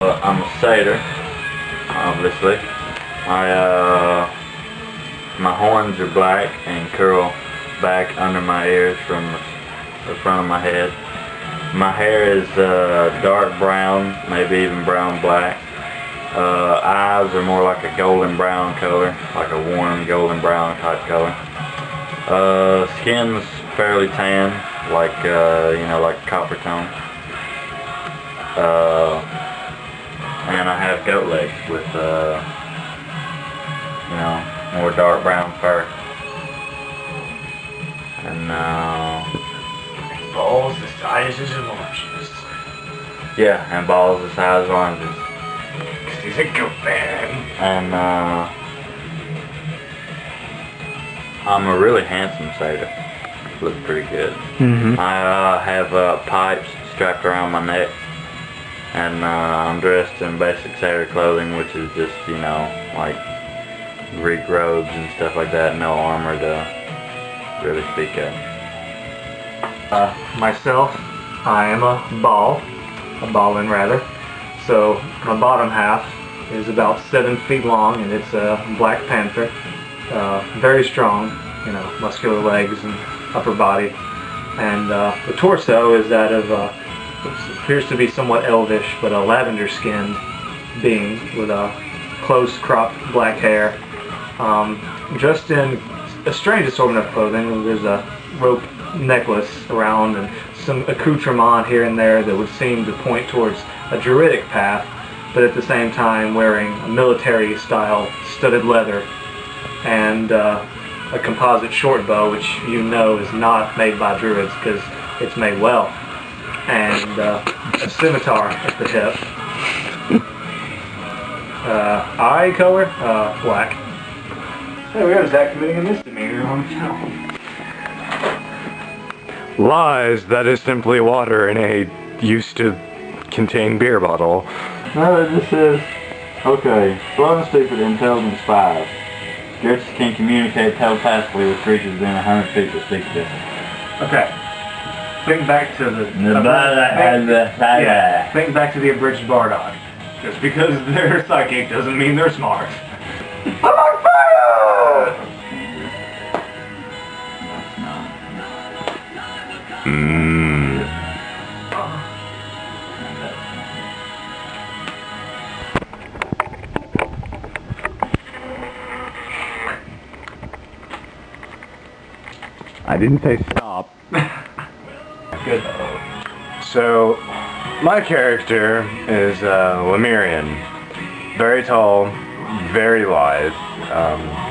I'm a satyr, obviously. My horns are black and curl back under my ears from the front of my head. My hair is dark brown, maybe even brown black. Eyes are more like a golden brown color, like a warm golden brown type color. Skin's fairly tan, like like copper tone. And I have goat legs with more dark brown fur. And balls the size of oranges. Yeah, and balls the size of oranges. He's a goat man. And I'm a really handsome satyr. Look pretty good. I have pipes strapped around my neck, and I'm dressed in basic satyr clothing, which is just like Greek robes and stuff like that. No armor to really speak of. Myself, I am a ballin rather. So my bottom half is about 7 feet long, and it's a black panther. Very strong, muscular legs and upper body. And the torso is that of appears to be somewhat elvish, but a lavender-skinned being with a close-cropped black hair. Dressed in a strange assortment of clothing. There's a rope necklace around and some accoutrement here and there that would seem to point towards a druidic path, but at the same time wearing a military-style studded leather and a composite short bow, which is not made by druids because it's made well, and a scimitar at the hip. Eye color, black. There we go, Zach committing a misdemeanor on the channel. Lies, that is simply water in a used to contain beer bottle. No, it just says, okay, slow and stupid, intelligence 5. Creatures can communicate telepathically with creatures within 100 feet of speech distance. Okay. Think back to the think back to the abridged Bardock. Just because they're psychic doesn't mean they're smart. I'm on fire! I didn't say stop. Good. So, my character is Lemurian. Very tall, very lithe,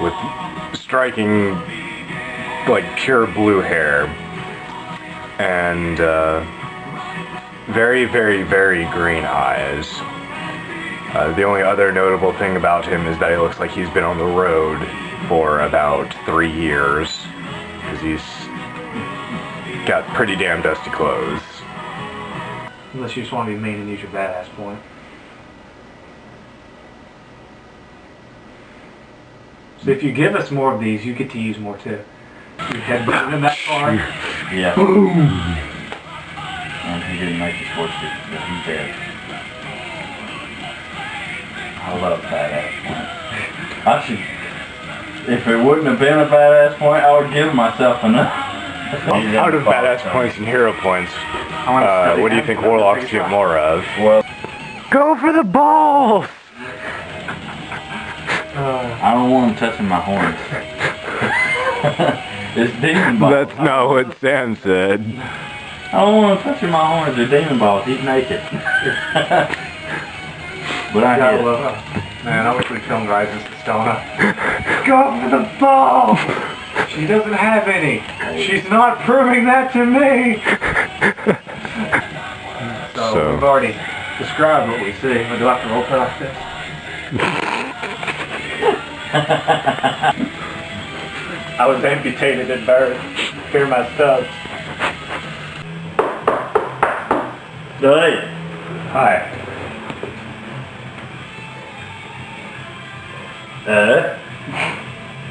with striking, like, pure blue hair. And very, very, very green eyes. The only other notable thing about him is that he looks like he's been on the road for about 3 years. Because he's got pretty damn dusty clothes. Unless you just want to be mean and use your badass point. So if you give us more of these, you get to use more too. Your head button that far. Yeah. And he didn't make the sports suit, but he's dead. I love badass points. If it wouldn't have been a badass point, I would give myself enough. Out of badass points and hero points, what do you think warlocks get more of? Well, go for the balls! I don't want him touching my horns. It's demon balls. That's not what Sam said. I don't want him touching my horns. They're demon balls. He's naked. But I hit. Man, I wish we filmed Rise in Sistona. Go for the ball! She doesn't have any. She's not proving that to me. So we've already described what we see. But do I have to roleplay like this? I was amputated at birth. Fear my stubs. Hey. Hi.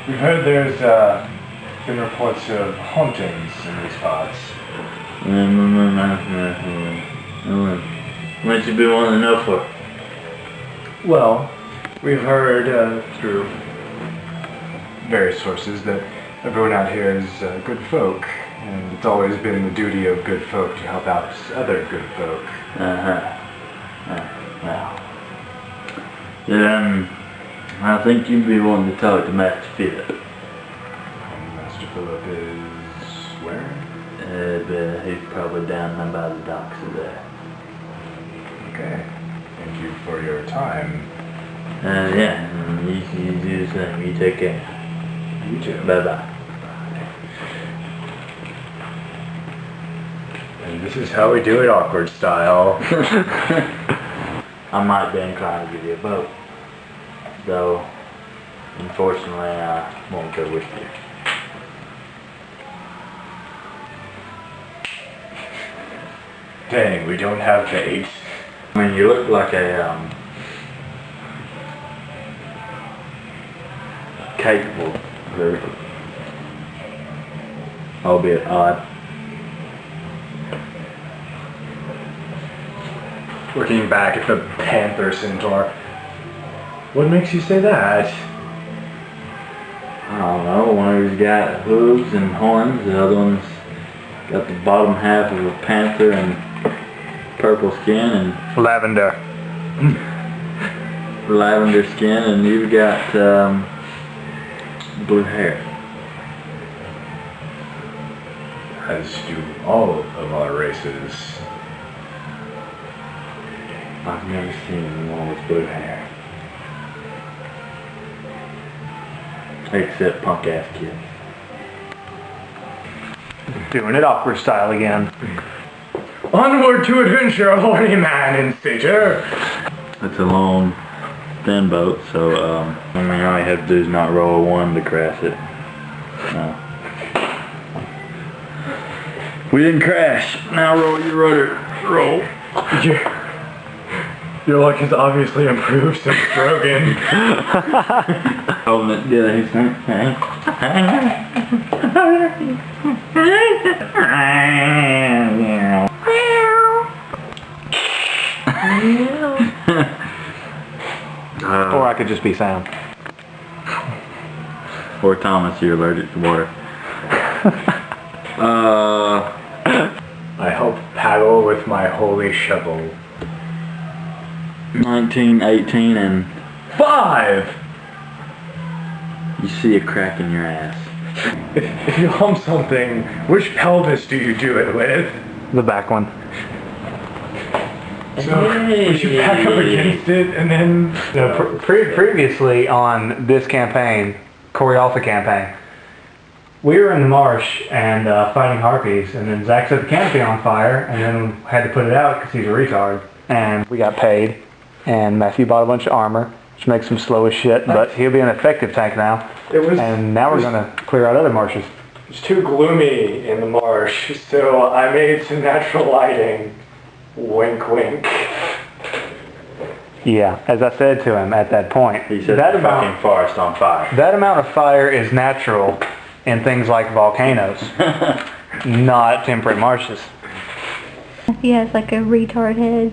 We've heard there's been reports of hauntings in these parts. What you been wanting to know for? Well, we've heard through various sources that everyone out here is good folk, and it's always been the duty of good folk to help out other good folk. Well, then I think you'd be wanting to talk to Master Philip. And Master Philip is where? But he's probably down by the docks of there. Okay. Thank you for your time. Yeah, you do the same. You take care. You too. Bye-bye. And this is how we do it, awkward style. I might be inclined to give you a boat, though unfortunately I won't go with you. Dang, we don't have bait. I mean, you look like a capable group, albeit odd. Looking back at the panther centaur, what makes you say that? I don't know, one of them's got hooves and horns, the other one's got the bottom half of a panther and purple skin and Lavender. lavender skin, and you've got blue hair. As do all of our races. I've never seen anyone with blue hair. Except punk ass kids. Doing it awkward style again. Onward to adventure, horny man in stature. It's a long, thin boat, so I mean, all you have to do is not roll a 1 to crash it. No. We didn't crash. Now roll your rudder. Roll. Your luck has obviously improved since Brogan. Holding it together. He's Or I could just be Sam. Or Thomas, you're allergic to water. I help paddle with my holy shovel. 19, 18, and 5! you see a crack in your ass. If you hump something, which pelvis do you do it with? The back one. So, we should back up against it and then... No, previously on this campaign, Corealta campaign, we were in the marsh and fighting harpies, and then Zach set the canopy on fire, and then had to put it out because he's a retard. And we got paid, and Matthew bought a bunch of armor, which makes him slow as shit, but he'll be an effective tank now. And now we're going to clear out other marshes. It's too gloomy in the marsh, so I made some natural lighting. Wink, wink. Yeah, as I said to him at that point, He set the fucking forest on fire. that amount of fire is natural in things like volcanoes, not temperate marshes. He has like a retard head.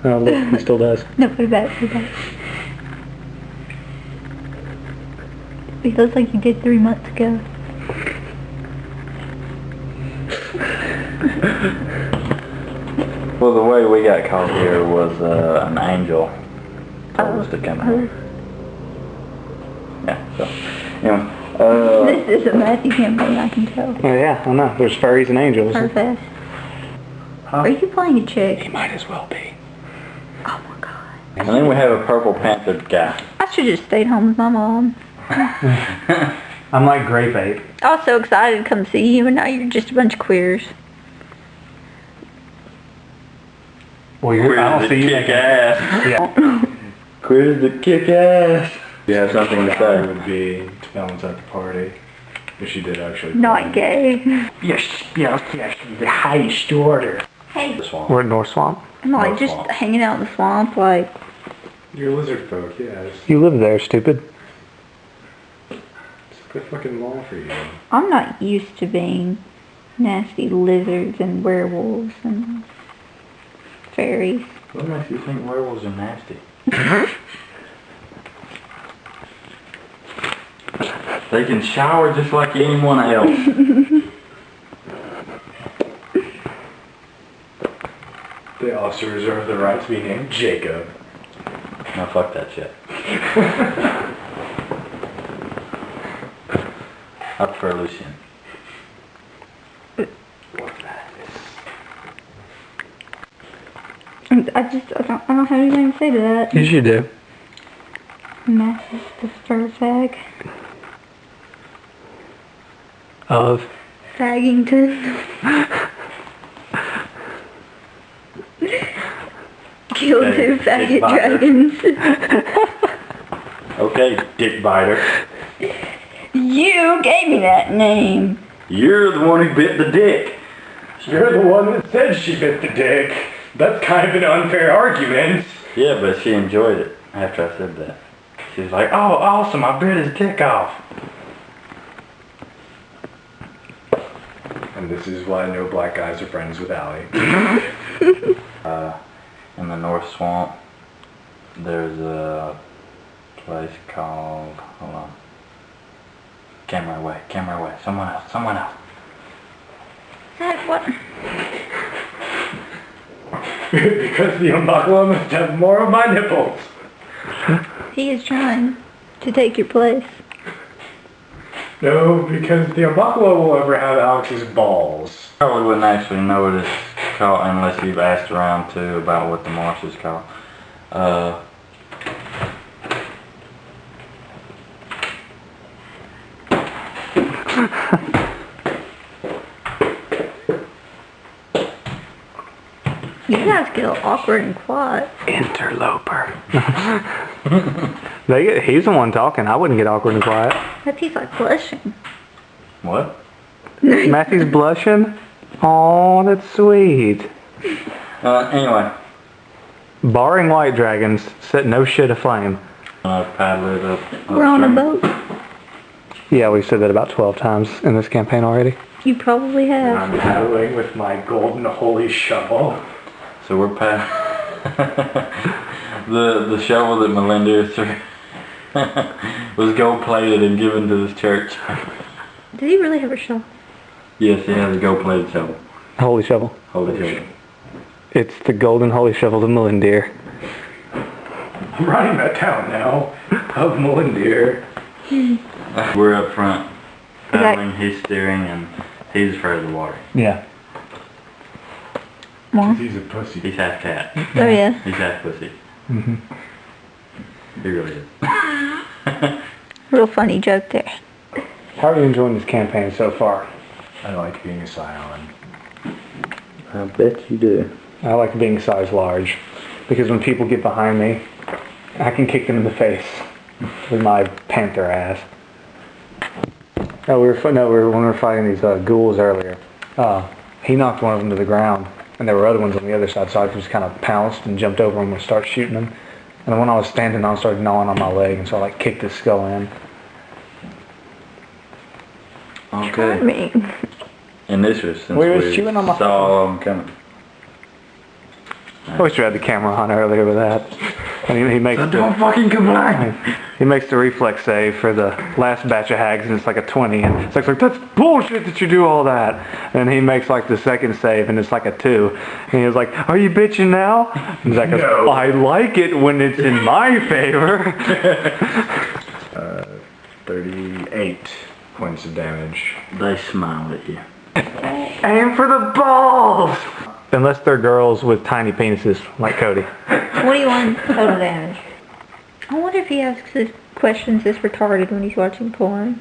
Oh, look, he still does. No, put it back, put it back. He looks like he did 3 months ago. Well, the way we got caught here was an angel told us to come here. Yeah, so, anyway. This is a Matthew campaign, I can tell. Oh yeah, I know. There's fairies and angels. Perfect. Are you playing a chick? Might as well be. Oh my god. And then we have a purple panther guy. I should just stayed home with my mom. I'm like grape ape. I was so excited to come see you, and now you're just a bunch of queers. Well, I don't see you kick making... ass. Yeah. Queers that kick ass. You have something to It say? would be to balance out the party. If she did actually. Not gay. Yes, yes, the highest order. Hey. We're at North Swamp. I'm like North just Swamp. hanging out in the swamp, like. You're lizard folk, yes. You live there, stupid. It's a good fucking law for you. I'm not used to being nasty lizards and werewolves and fairies. What makes you think werewolves are nasty? They can shower just like anyone else. They also reserve the right to be named Jacob. No, fuck that shit. I prefer Lucian. I don't have anything to say to that. Yes, you do. Matt is the fur fag. Of? Faggington. Kill Okay, 2 faggot dick biter. dragons. Okay, dick biter. You gave me that name. You're the one who bit the dick. You're the one that said she bit the dick. That's kind of an unfair argument. Yeah, but she enjoyed it after I said that. She was like, oh, awesome, I bit his dick off. And this is why no black guys are friends with Allie. In the North Swamp, there's a place called, hold on. Camera away, someone else. That what? Because the Ohmbakulah must have more of my nipples. He is trying to take your place. No, because the Ohmbakulah will ever have Alex's balls. Probably wouldn't actually know what it's called unless you've asked around too about what the marsh is called. You guys get awkward and quiet. Interloper. He's the one talking. I wouldn't get awkward and quiet. Matthew's like blushing. What? Matthew's blushing? Aw, that's sweet. Anyway. Barring white dragons, set no shit aflame. Paddle it up. We're on a boat. Yeah, we've said that about 12 times in this campaign already. You probably have. I'm paddling with my golden holy shovel. So we're past the shovel that Melinda threw was gold plated and given to this church. Did he really have a shovel? Yes, he has a gold plated shovel. Holy shovel. Holy shovel. It's the golden holy shovel of Melindeer. I'm writing that down now. Of Melindeer. We're up front paddling, he's steering, and he's afraid of the water. Yeah. Mom? He's a pussy. He's half cat. Oh yeah. He's half pussy. Mm-hmm. He really is. Real funny joke there. How are you enjoying this campaign so far? I like being a scion. I bet you do. I like being size large because when people get behind me, I can kick them in the face with my panther ass. When we were fighting these ghouls earlier, he knocked one of them to the ground, and there were other ones on the other side, so I just kind of pounced and jumped over them and started shooting them. And then when I was standing on, started gnawing on my leg, and so I kicked his skull in. Okay. Me. In this was since We was we chewing on my saw him coming. I wish you had the camera on earlier with that. And he makes Don't fucking complain! he makes the reflex save for the last batch of hags, and it's like a 20, and it's like that's bullshit that you do all that. And he makes like the second save, and it's like a 2, and he was like, "Are you bitching now?" And he's like, No. "I like it when it's in my favor." 38 points of damage. They smile at you. Aim for the balls. Unless they're girls with tiny penises like Cody. What do you want total damage? I wonder if he asks his questions this retarded when he's watching porn.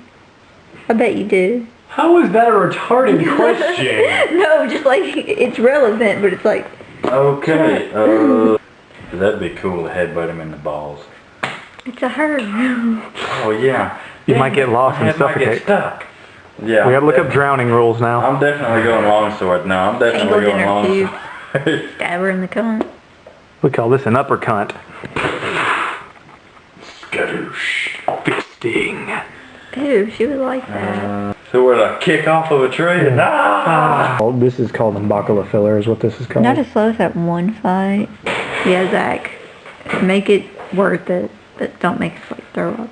I bet you do. How is that a retarded question? No, just like, it's relevant, but it's like... Okay, that'd be cool to headbutt him in the balls. It's a herd. Oh yeah. You might get lost My and head might get suffocate. stuck. Yeah. We gotta look up drowning rules now. I'm definitely going longsword. No, I'm definitely Angle going dinner longsword. Stab her in the cunt. We call this an uppercut. Skadoosh. Fisting. Ew, she would like that. So we're like kick off of a tree and Oh, this is called Ohmbakulah filler is what this is called. Not as slow as that one fight. Yeah, Zach. Make it worth it, but don't make us like throw up.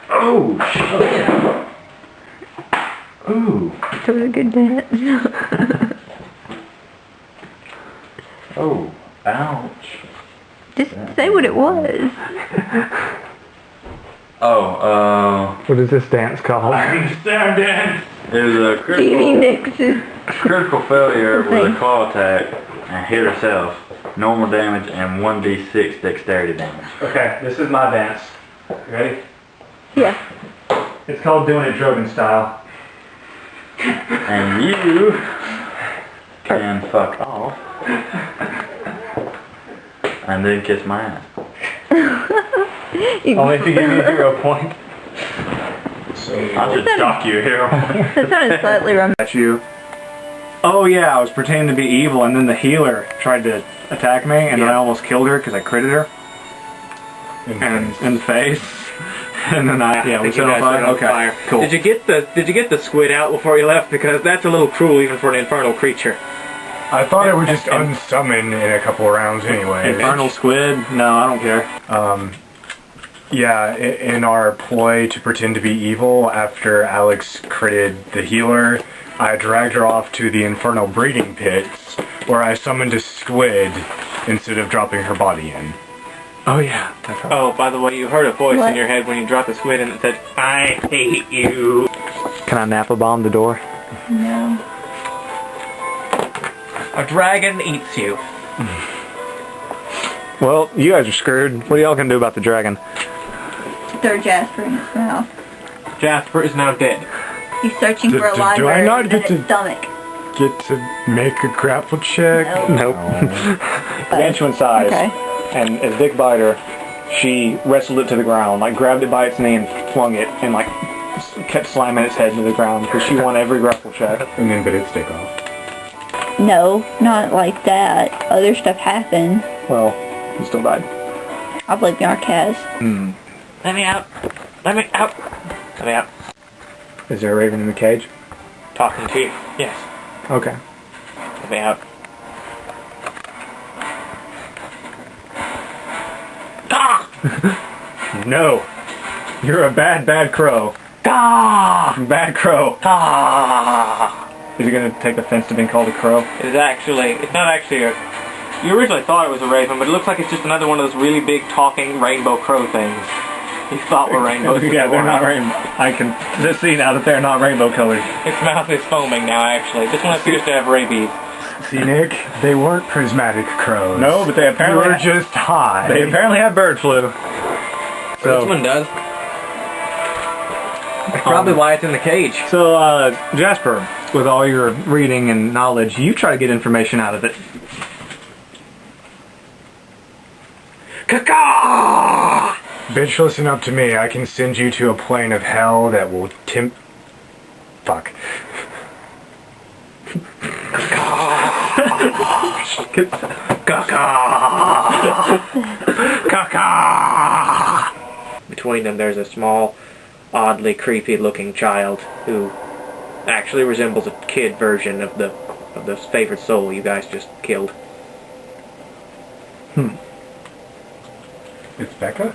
Oh, shit. Ooh. That was a good dance. Oh, ouch. Just say what it was. What is this dance called? Stand dance. It was a Stevie Nicks is critical failure with a claw attack and hit herself. Normal damage and 1d6 dexterity damage. Okay, this is my dance. Ready? yeah. It's called doing it Drogon style. And you can fuck off and then kiss my ass. Only if you give me a hero point. I'll just dock you here. That sounded slightly romantic. At you. Oh yeah, I was pretending to be evil, and then the healer tried to attack me, and then I almost killed her because I critted her. In the face. And then we set on fire. Okay, cool. Did you get the squid out before you left? Because that's a little cruel even for an infernal creature. I thought it would just unsummon in a couple of rounds anyway. Infernal squid? No, I don't care. Yeah, in our ploy to pretend to be evil, after Alex critted the healer, I dragged her off to the infernal breeding pits, where I summoned a squid instead of dropping her body in. Oh yeah, that's right. Oh, by the way, you heard a voice What? in your head when you dropped the squid and it said, "I hate you." Can I Napa bomb the door? No. A dragon eats you. Well, you guys are screwed. What are y'all gonna do about the dragon? Throw Jasper in his mouth. Jasper is now dead. He's searching for a do live I bird not in get its to- stomach. Get to make a grapple check? No. Nope. Gargantuan size. Okay. And as Dick bite her, she wrestled it to the ground, like grabbed it by its knee and flung it, and like kept slamming its head into the ground because she won every grapple check. And then bit its dick off. No, not like that. Other stuff happened. Well, he still died. I blame Narcaz. Let me out. Let me out. Let me out. Is there a raven in the cage? Talking to you. Yes. Okay. Let me out. No. You're a bad crow. Ah! Bad crow. Ah! Is he gonna take offense to being called a crow? It's not actually a... You originally thought it was a raven, but it looks like it's just another one of those really big talking rainbow crow things. You thought were rainbows. Yeah, they're not rainbow. I can just see now that they're not rainbow colored. Its mouth is foaming now, actually. This one appears to have rabies. See, Nick, they weren't prismatic crows. No, but they They apparently were just high. they apparently have bird flu. This one does. That's probably why it's in the cage. So, Jasper, with all your reading and knowledge, you try to get information out of it. Caca! Bitch, listen up to me. I can send you to a plane of hell that will Fuck. Caca! Between them, there's a small, oddly creepy-looking child who actually resembles a kid version of the favorite soul you guys just killed. It's Becca?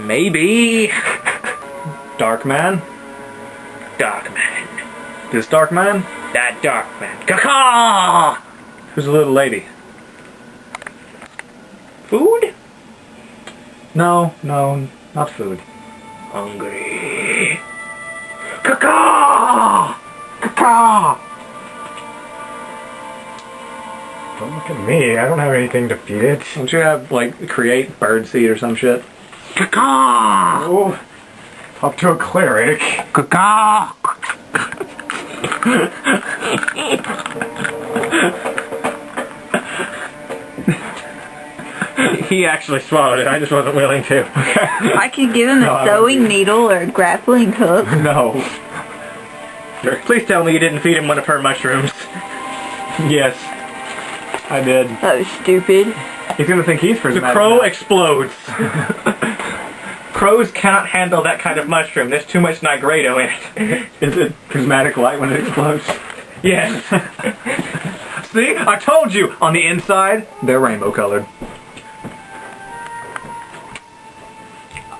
Maybe. Dark man? Dark man. This dark man? That dark man. Caca! Who's the little lady? Food? No, not food. Hungry. Caca! Caca! Don't look at me. I don't have anything to feed it. Don't you have, like, create bird seed or some shit? Caca! Oh, talk to a cleric. Caca! He actually swallowed it. I just wasn't willing to. I could give him a sewing needle or a grappling hook. No. Please tell me you didn't feed him one of her mushrooms. Yes. I did. That was stupid. He's gonna think he's The prismatic. crow now. explodes. Crows cannot handle that kind of mushroom. There's too much nigredo in it. Is it prismatic light when it explodes? Yes. See? I told you! On the inside, they're rainbow colored.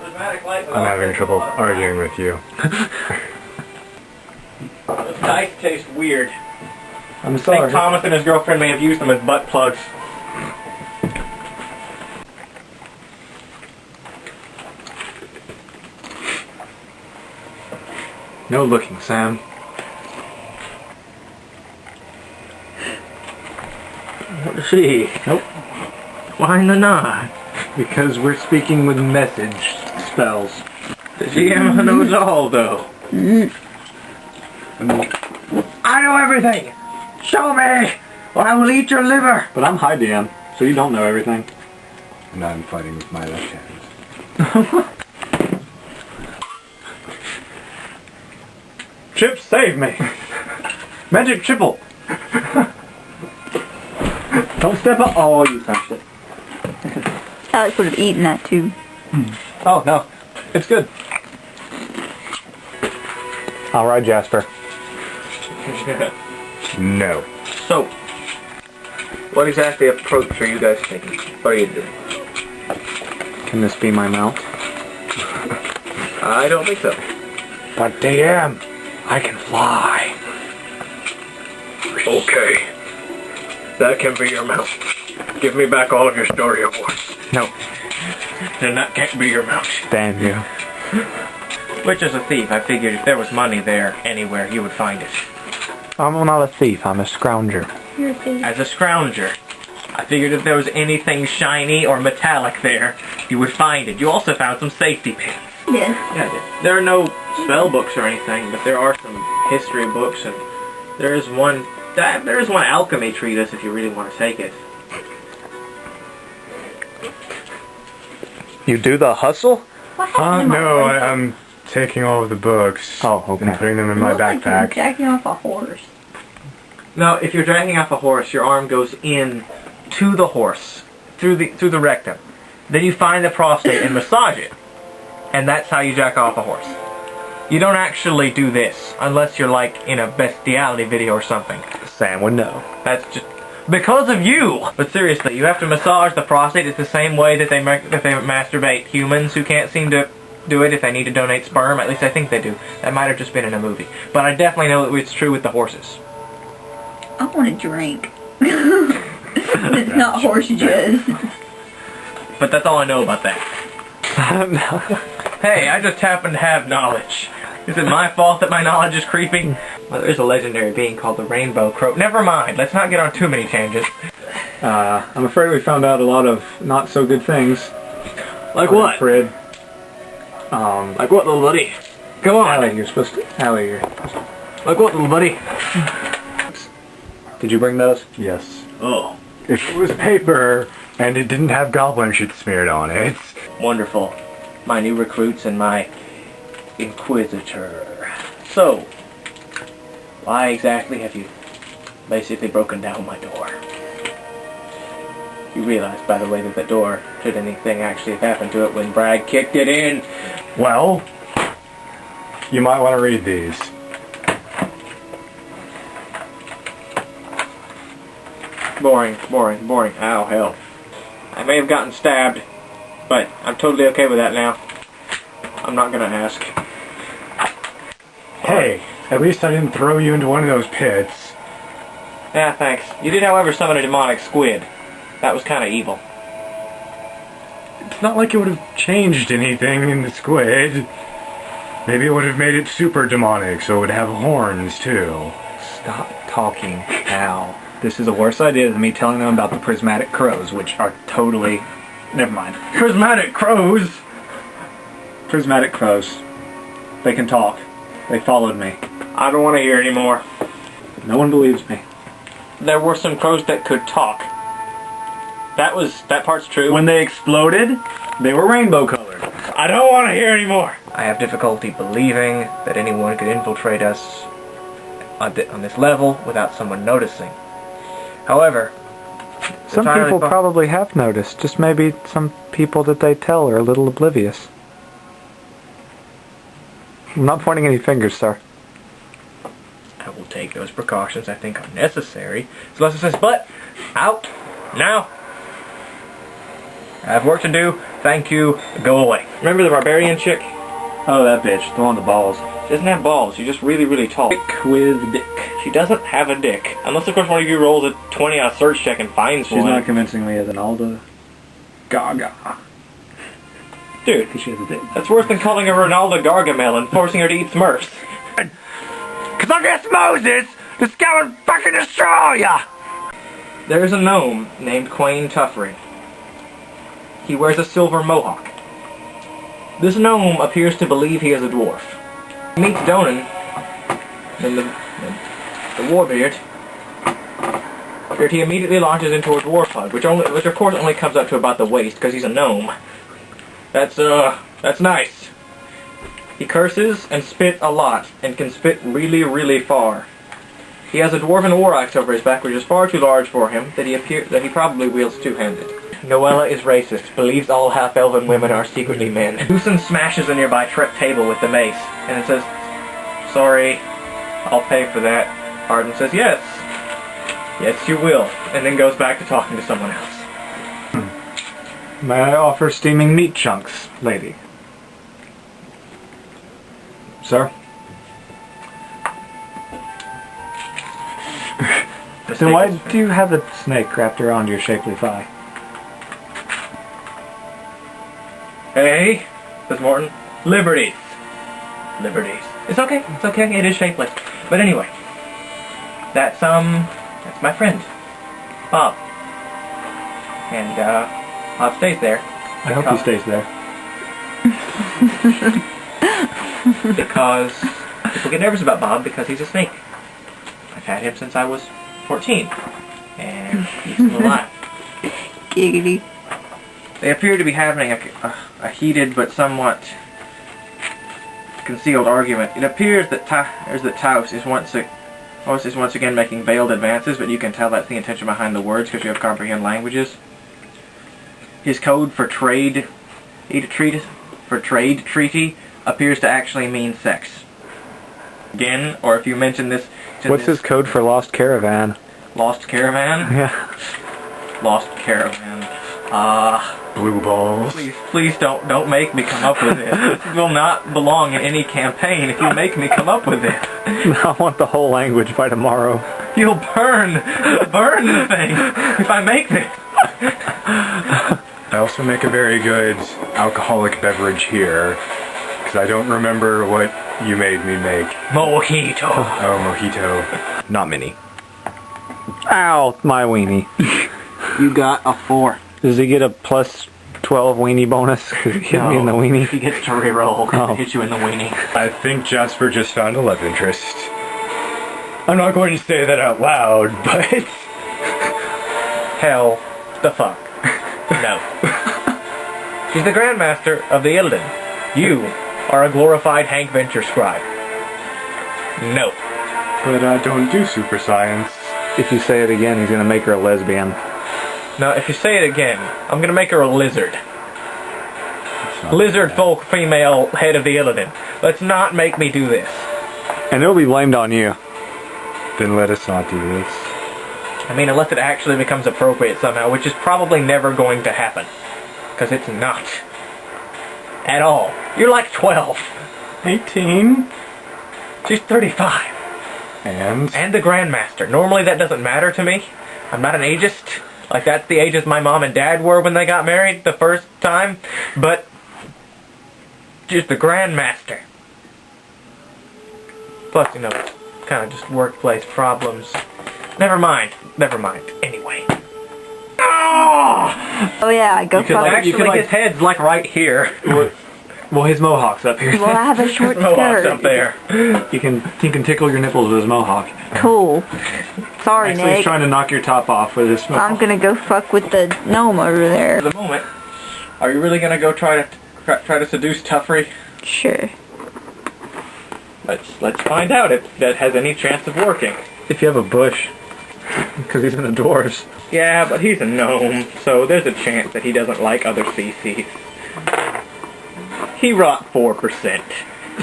I'm having trouble arguing with you. Those dice taste weird. I'm I think Thomas and his girlfriend may have used them as butt plugs. No looking, Sam. What to see? Nope. Why not? Because we're speaking with message spells. The GM knows all, though. I know everything! Show me! Or I will eat your liver! But I'm high DM, so you don't know everything. And I'm fighting with my left hand. Chip, save me! Magic triple! Don't step up. Oh, you touched it. Alex would have eaten that too. Oh, no. It's good. All right, Jasper. No. So, what exactly approach are you guys taking? What are you doing? Can this be my mount? I don't think so. But DM, I can fly. Okay. That can be your mount. Give me back all of your story awards. No. Then that can't be your mount. Damn you. Which as a thief, I figured if there was money there anywhere, you would find it. I'm not a thief, I'm a scrounger. You're a thief. As a scrounger, I figured if there was anything shiny or metallic there, you would find it. You also found some safety pins. Yes. Yeah, there are no spell books or anything, but there are some history books, and there is one alchemy treatise if you really want to take it. You do the hustle? What happened to my No, horse? I'm taking all of the books. Oh, okay. And putting them in You my look like you're backpack. jacking off a horse. Now, if you're dragging off a horse, your arm goes in to the horse, through the rectum. Then you find the prostate and massage it. And that's how you jack off a horse. You don't actually do this, unless you're like in a bestiality video or something. Sam would know. That's just because of you! But seriously, you have to massage the prostate. It's the same way that they masturbate humans who can't seem to do it if they need to donate sperm. At least I think they do. That might have just been in a movie. But I definitely know that it's true with the horses. I want a drink. It's not horse jizz. But that's all I know about that. Hey, I just happen to have knowledge. Is it my fault that my knowledge is creepy? Well, there's a legendary being called the Rainbow Crow. Never mind, let's not get on too many tangents. I'm afraid we found out a lot of not so good things. Like what? Fred. Like what, little buddy? Come on. Allie, you're supposed to... Allie, you're supposed to... Like what, little buddy? Did you bring those? Yes. Oh, If it was paper and it didn't have goblin shit smeared on it. wonderful. My new recruits and my Inquisitor. So, why exactly have you basically broken down my door? You realize, by the way, that the door, should anything actually have happened to it when Brad kicked it in, Well, you might want to read these. boring. Ow, hell. I may have gotten stabbed, but I'm totally okay with that now. I'm not gonna ask. Hey, at least I didn't throw you into one of those pits. Yeah, thanks. You did, however, summon a demonic squid. That was kind of evil. It's not like it would have changed anything in the squid. Maybe it would have made it super demonic, so it would have horns too. Stop talking, Al. This is a worse idea than me telling them about the prismatic crows, which are totally... Never mind. Prismatic crows! Prismatic crows. They can talk. They followed me. I don't want to hear anymore. No one believes me. There were some crows that could talk. That part's true. When they exploded, they were rainbow colored. I don't want to hear anymore. I have difficulty believing that anyone could infiltrate us on this level without someone noticing. However, Some people probably have noticed. Just maybe some people that they tell are a little oblivious. I'm not pointing any fingers, sir. I will take those precautions I think are necessary. So Lester says, but, out, now. I have work to do, thank you, go away. Remember the barbarian chick? Oh, that bitch. The one with the balls. She doesn't have balls, she's just really, really tall. Dick with dick. She doesn't have a dick. Unless, of course, one of you rolls a 20 on a search check and finds She's one. not convincing me as an Alda Gaga. Dude, Because she has a dick. that's worse than calling her Ronaldo Gargamel and forcing her to eat Smurfs. Cause I guess Moses is going fucking destroy ya! There's a gnome named Quain Tuffrey. He wears a silver mohawk. This gnome appears to believe he is a dwarf. He meets Donan, and the warbeard, where he immediately launches into a dwarf hug, which of course only comes up to about the waist, because he's a gnome. That's nice. He curses and spit a lot, and can spit really, really far. He has a dwarven war axe over his back, which is far too large for him, that he probably wields two-handed. Noella is racist, believes all half-elven women are secretly men. Susan smashes a nearby table with the mace, and it says, sorry, I'll pay for that. Arden says, yes. Yes, you will, and then goes back to talking to someone else. May I offer steaming meat chunks, lady? Sir? Then why do you have a snake wrapped around your shapely thigh? Hey, says Morton. Liberties. Liberties. It's okay, it is shapeless. But anyway, that's my friend, Bob. And, Bob stays there. I hope he stays there. Because people get nervous about Bob because he's a snake. I've had him since I was 14. And he's still alive. Giggity. They appear to be having a heated but concealed argument. It appears that Taos is once again making veiled advances, but you can tell that's the intention behind the words because you have comprehend languages. His code for trade treaty appears to actually mean sex. Again, or if you mention this to What's his code for lost caravan? Lost caravan? Yeah. Lost caravan. Blue balls. Please don't make me come up with it. This will not belong in any campaign if you make me come up with it. I want the whole language by tomorrow. You'll burn the thing if I make this. I also make a very good alcoholic beverage here, because I don't remember what you made me make. Mojito. Oh, mojito. Not many. Ow, my weenie. You got a 4. Does he get a plus 12 weenie bonus? Hit me in the weenie. He gets to reroll. Oh. Hit you in the weenie. I think Jasper just found a love interest. I'm not going to say that out loud, but... Hell the fuck. No. She's the Grandmaster of the Illidan. You are a glorified Hank Venture scribe. No. But I don't do super science. If you say it again, he's gonna make her a lesbian. Now, if you say it again, I'm gonna make her a lizard. Lizard folk female head of the Illidan. Let's not make me do this. And it'll be blamed on you. Then let us not do this. I mean, unless it actually becomes appropriate somehow, which is probably never going to happen. Because it's not. At all. You're like 12. 18? She's 35. And And the Grandmaster. Normally that doesn't matter to me. I'm not an ageist. Like, that's the ages my mom and dad were when they got married the first time. But she's the Grandmaster. Plus, you know, kind of just workplace problems. Never mind. Anyway. Oh yeah, go fuck. Actually, his head's like right here. Well, his mohawk's up here. Well, I have a short Mohawk's skirt. up there. He can tickle your nipples with his mohawk. Cool. Sorry, Actually, he's Nick. trying to knock your top off with his mohawk. I'm gonna go fuck with the gnome over there. For the moment, are you really gonna go try to seduce Tuffrey? Sure. Let's find out if that has any chance of working. If you have a bush. Because he's in the dwarves. Yeah, but he's a gnome, so there's a chance that he doesn't like other species. He rocked 4%.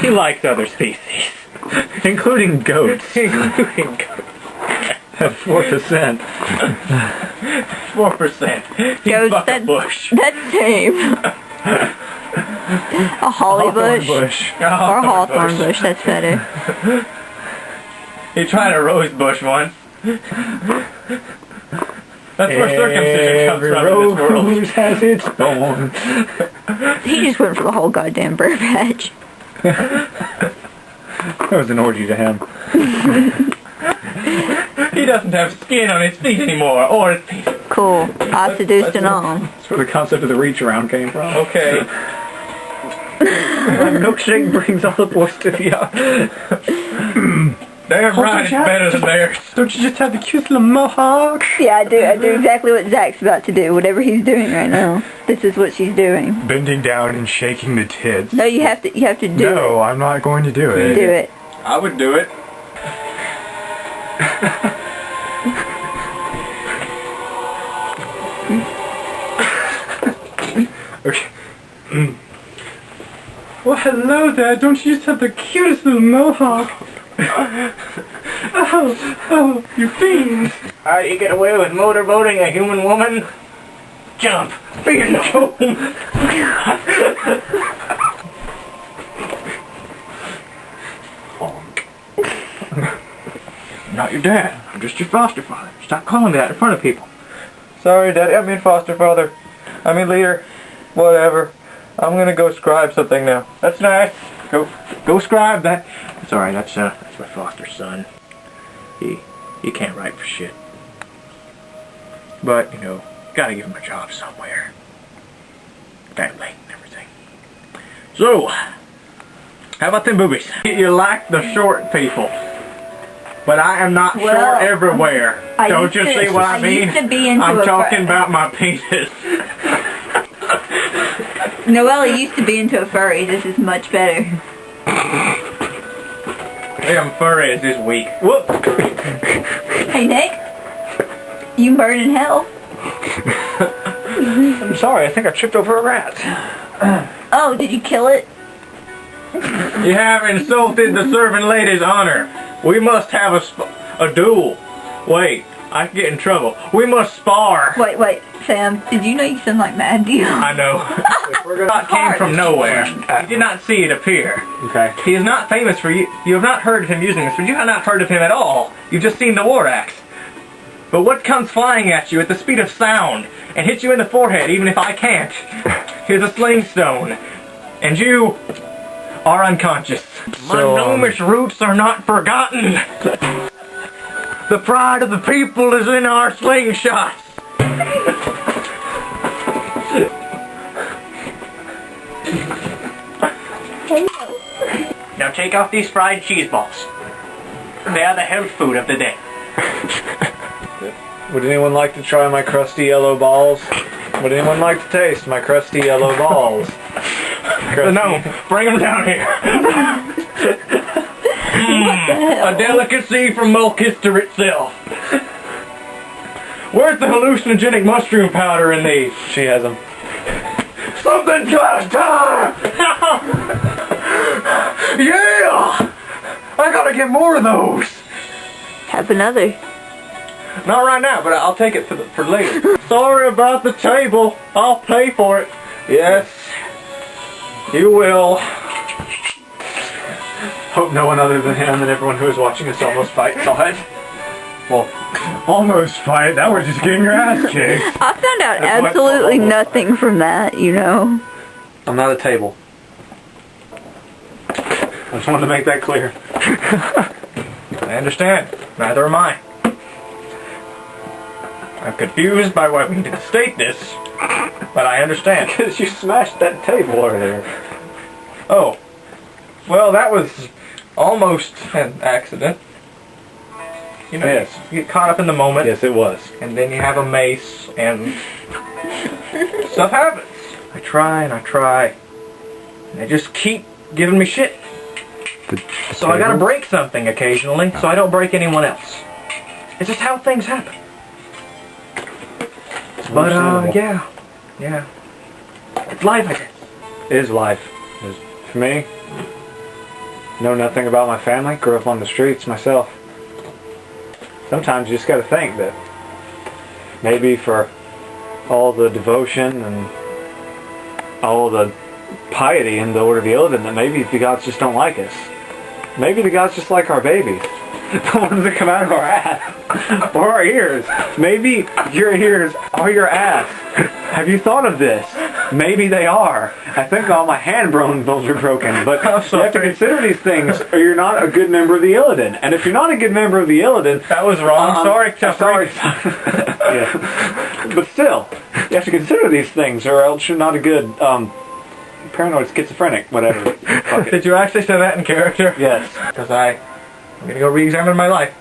He likes other species. Including goats. Including goats. At 4%. 4%. He's Goats, bush. that's tame. A holly bush. Or a hawthorn bush, that's better. He tried a rose bush once. That's where circumcision comes from in this world. Rose has its thorns. He just went for the whole goddamn burr patch. That was an orgy to him. He doesn't have skin on his feet anymore, or his feet. Cool. I seduced an on. That's where the concept of the reach around came from. Okay. My milkshake brings all the boys to the Damn right, it's better than theirs. Don't you just have the cute little mohawk? Yeah, I do exactly what Zach's about to do. Whatever he's doing right now. This is what she's doing. Bending down and shaking the tits. No, you have to do it. No, I'm not going to do it. Do it. I would do it. Okay. Well, hello there. Don't you just have the cutest little mohawk? Oh, you fiend. How do you get away with motorboating a human woman? Jump. Being home. I'm not your dad. I'm just your foster father. Stop calling me that in front of people. Sorry, Daddy. I mean foster father. I mean leader. Whatever. I'm gonna go scribe something now. That's nice. Go scribe that. It's alright, that's my foster son. He can't write for shit. But, you know, gotta give him a job somewhere. Family and everything. So, how about them boobies? You like the short people. But I am not short everywhere. Don't you see what I mean? I'm talking about my penis. Noelle used to be into a furry. This is much better. Them furries this week. Whoop! Hey, Nick. You burn in hell. I'm sorry, I think I tripped over a rat. Oh, did you kill it? You have insulted the serving lady's honor. We must have a duel. Wait, I could get in trouble. We must spar. Wait, Sam. Did you know you sound like Mad Dio? I know. That came from nowhere. You did not see it appear. Okay. He is not famous for you. You have not heard of him using this, but you have not heard of him at all. You've just seen the war axe. But what comes flying at you at the speed of sound and hits you in the forehead, even if I can't? Here's a sling stone, and you are unconscious. My gnomish roots are not forgotten. The pride of the people is in our slingshots. Now take off these fried cheese balls. They are the health food of the day. Would anyone like to try my crusty yellow balls? Would anyone like to taste my crusty yellow balls? No, bring them down here. A delicacy from Mulkister itself. Where's the hallucinogenic mushroom powder in these? She has them. Something just time! Yeah! I gotta get more of those. Have another. Not right now, but I'll take it for later. Sorry about the table. I'll pay for it. Yes, you will. Hope no one other than him and everyone who is watching us almost fight saw it. Well, almost fight. That was just getting your ass kicked. I found out absolutely nothing from that, you know. I'm not a table. I just wanted to make that clear. I understand. Neither am I. I'm confused by why we need to state this, but I understand. Because you smashed that table earlier. Oh, well, that was almost an accident. You know, Yes. you get caught up in the moment. Yes, it was. And then you have a mace, and stuff happens. I try and I try, and they just keep giving me shit. So I gotta break something occasionally, so I don't break anyone else. It's just how things happen. But, yeah. It's life, I guess. It is life. For me, know nothing about my family. Grew up on the streets myself. Sometimes you just got to think that maybe for all the devotion and all the piety in the Order of the Illidan, that maybe the gods just don't like us. Maybe the gods just like our babies. The ones that come out of our ass. Or our ears. Maybe your ears are your ass. Have you thought of this? Maybe they are. I think all my hand bones are broken. But you have to consider these things or you're not a good member of the Illidan. And if you're not a good member of the Illidan... That was wrong. Sorry, Sorry. Yeah. But still, you have to consider these things or else you're not a good... paranoid schizophrenic, whatever. Fuck it. Did you actually say that in character? Yes. Because I'm going to go re-examine my life.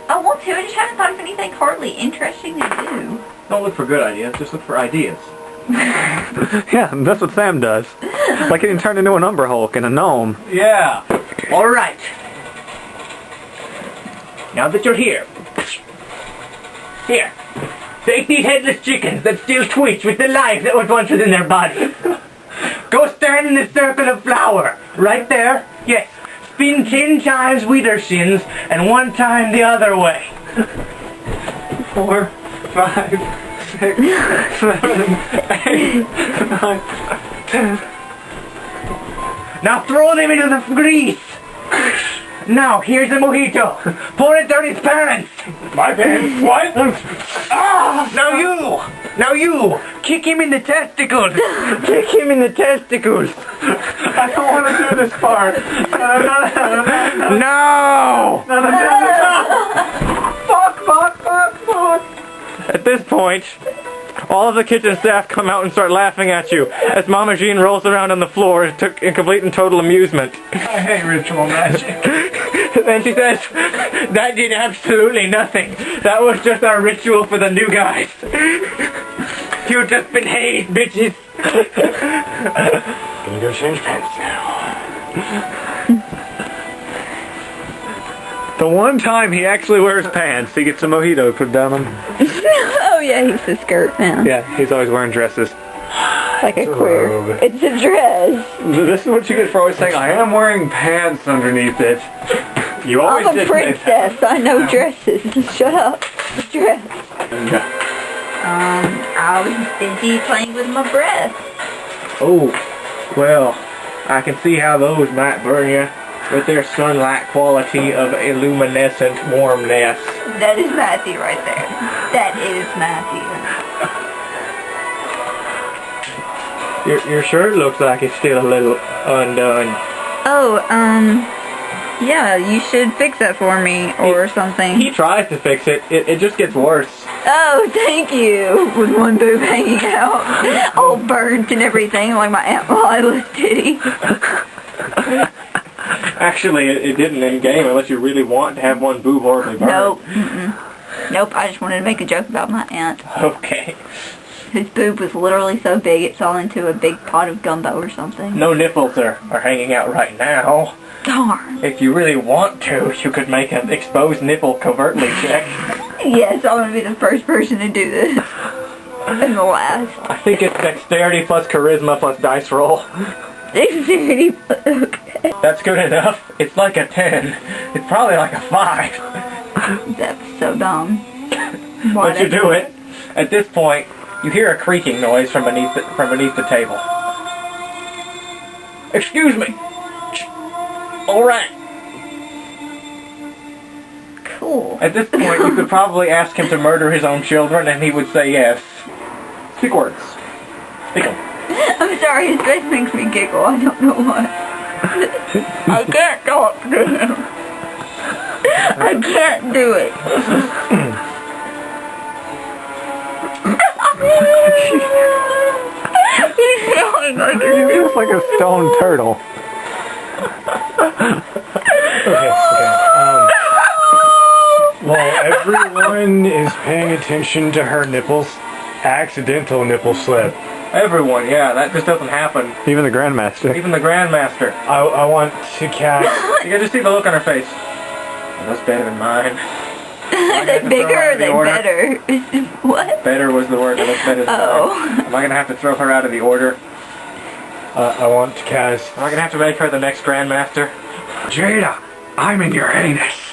I want to, I just haven't thought of anything hardly interesting to do. Don't look for good ideas, just look for ideas. Yeah, that's what Sam does. Like getting turned into an Umber Hulk and a gnome. Yeah. Alright. Now that you're here. Here. Take these headless chickens that still twitch with the life that was once within their body. Go stand in the circle of flour. Right there. Yes. Spin 10 times with their shins and 1 time the other way. 4, 5, 6, 7, 8, 9, 10. Now throw them into the grease. Now, here's the mojito. Pour it down his pants. My pants? What? Ah! Now you! Kick him in the testicles! Kick him in the testicles! I don't want to do this part. No! Fuck. At this point, all of the kitchen staff come out and start laughing at you as Mama Jean rolls around on the floor in complete and total amusement. I hate ritual magic. Then she says, that did absolutely nothing. That was just our ritual for the new guys. You've just been hazed, bitches. Gonna go change pants now. The one time he actually wears pants, he gets a mojito put down him. Oh yeah, he's a skirt now. Yeah, he's always wearing dresses. Like a queer. robe. It's a dress. This is what you get for always saying, I am wearing pants underneath it. You always I'm a did princess. I know dresses. Shut up. Dress. I was busy playing with my breath. Oh, well, I can see how those might burn you with their sunlight quality of illuminescent warmness. That is Matthew right there. That is Matthew. Your shirt looks like it's still a little undone. Oh, yeah, you should fix that for me or something. He tries to fix it. It just gets worse. Oh, thank you. With one boob hanging out, all burnt and everything, like my Aunt Lila's titty. Actually, it didn't in game unless you really want to have one boob horribly burned. Nope. Nope, I just wanted to make a joke about my aunt. Okay. His boob was literally so big it fell into a big pot of gumbo or something. No nipples are hanging out right now. Darn. If you really want to, you could make an exposed nipple covertly check. Yes, I'm going to be the first person to do this. And the last. I think it's dexterity plus charisma plus dice roll. Dexterity. Okay. That's good enough. It's like a 10. It's probably like a 5. That's so dumb. But you do it. At this point, you hear a creaking noise from beneath the table. Excuse me. Alright. Cool. At this point, you could probably ask him to murder his own children, and he would say yes. Speak words. Speak them. I'm sorry, his face makes me giggle. I don't know why. I can't talk to him. I can't do it. He's feeling like He feels like a stone turtle. While everyone is paying attention to her nipples, accidental nipple slip. Everyone, yeah, that just doesn't happen. Even the Grandmaster. Even the Grandmaster. I want to cast... You can just see the look on her face. Oh, that's better than mine. Are they bigger or are they better? What? Better was the word. That looks better than Oh. mine. Am I going to have to throw her out of the order? I want to cast... Am I gonna have to make her the next Grandmaster? Jada, I'm in your anus.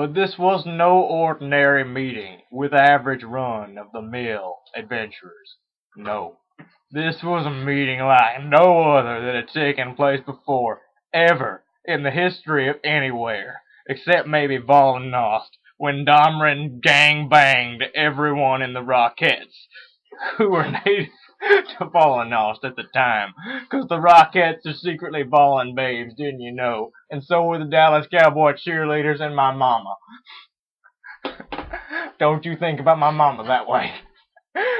But this was no ordinary meeting with average run-of-the-mill adventurers. No. This was a meeting like no other that had taken place before, ever, in the history of anywhere, except maybe Voranor, when Domran gang-banged everyone in the Rockettes, who were native to Voranor at the time, because the Rockettes are secretly ballin' babes, didn't you know? And so were the Dallas Cowboy cheerleaders and my mama. Don't you think about my mama that way.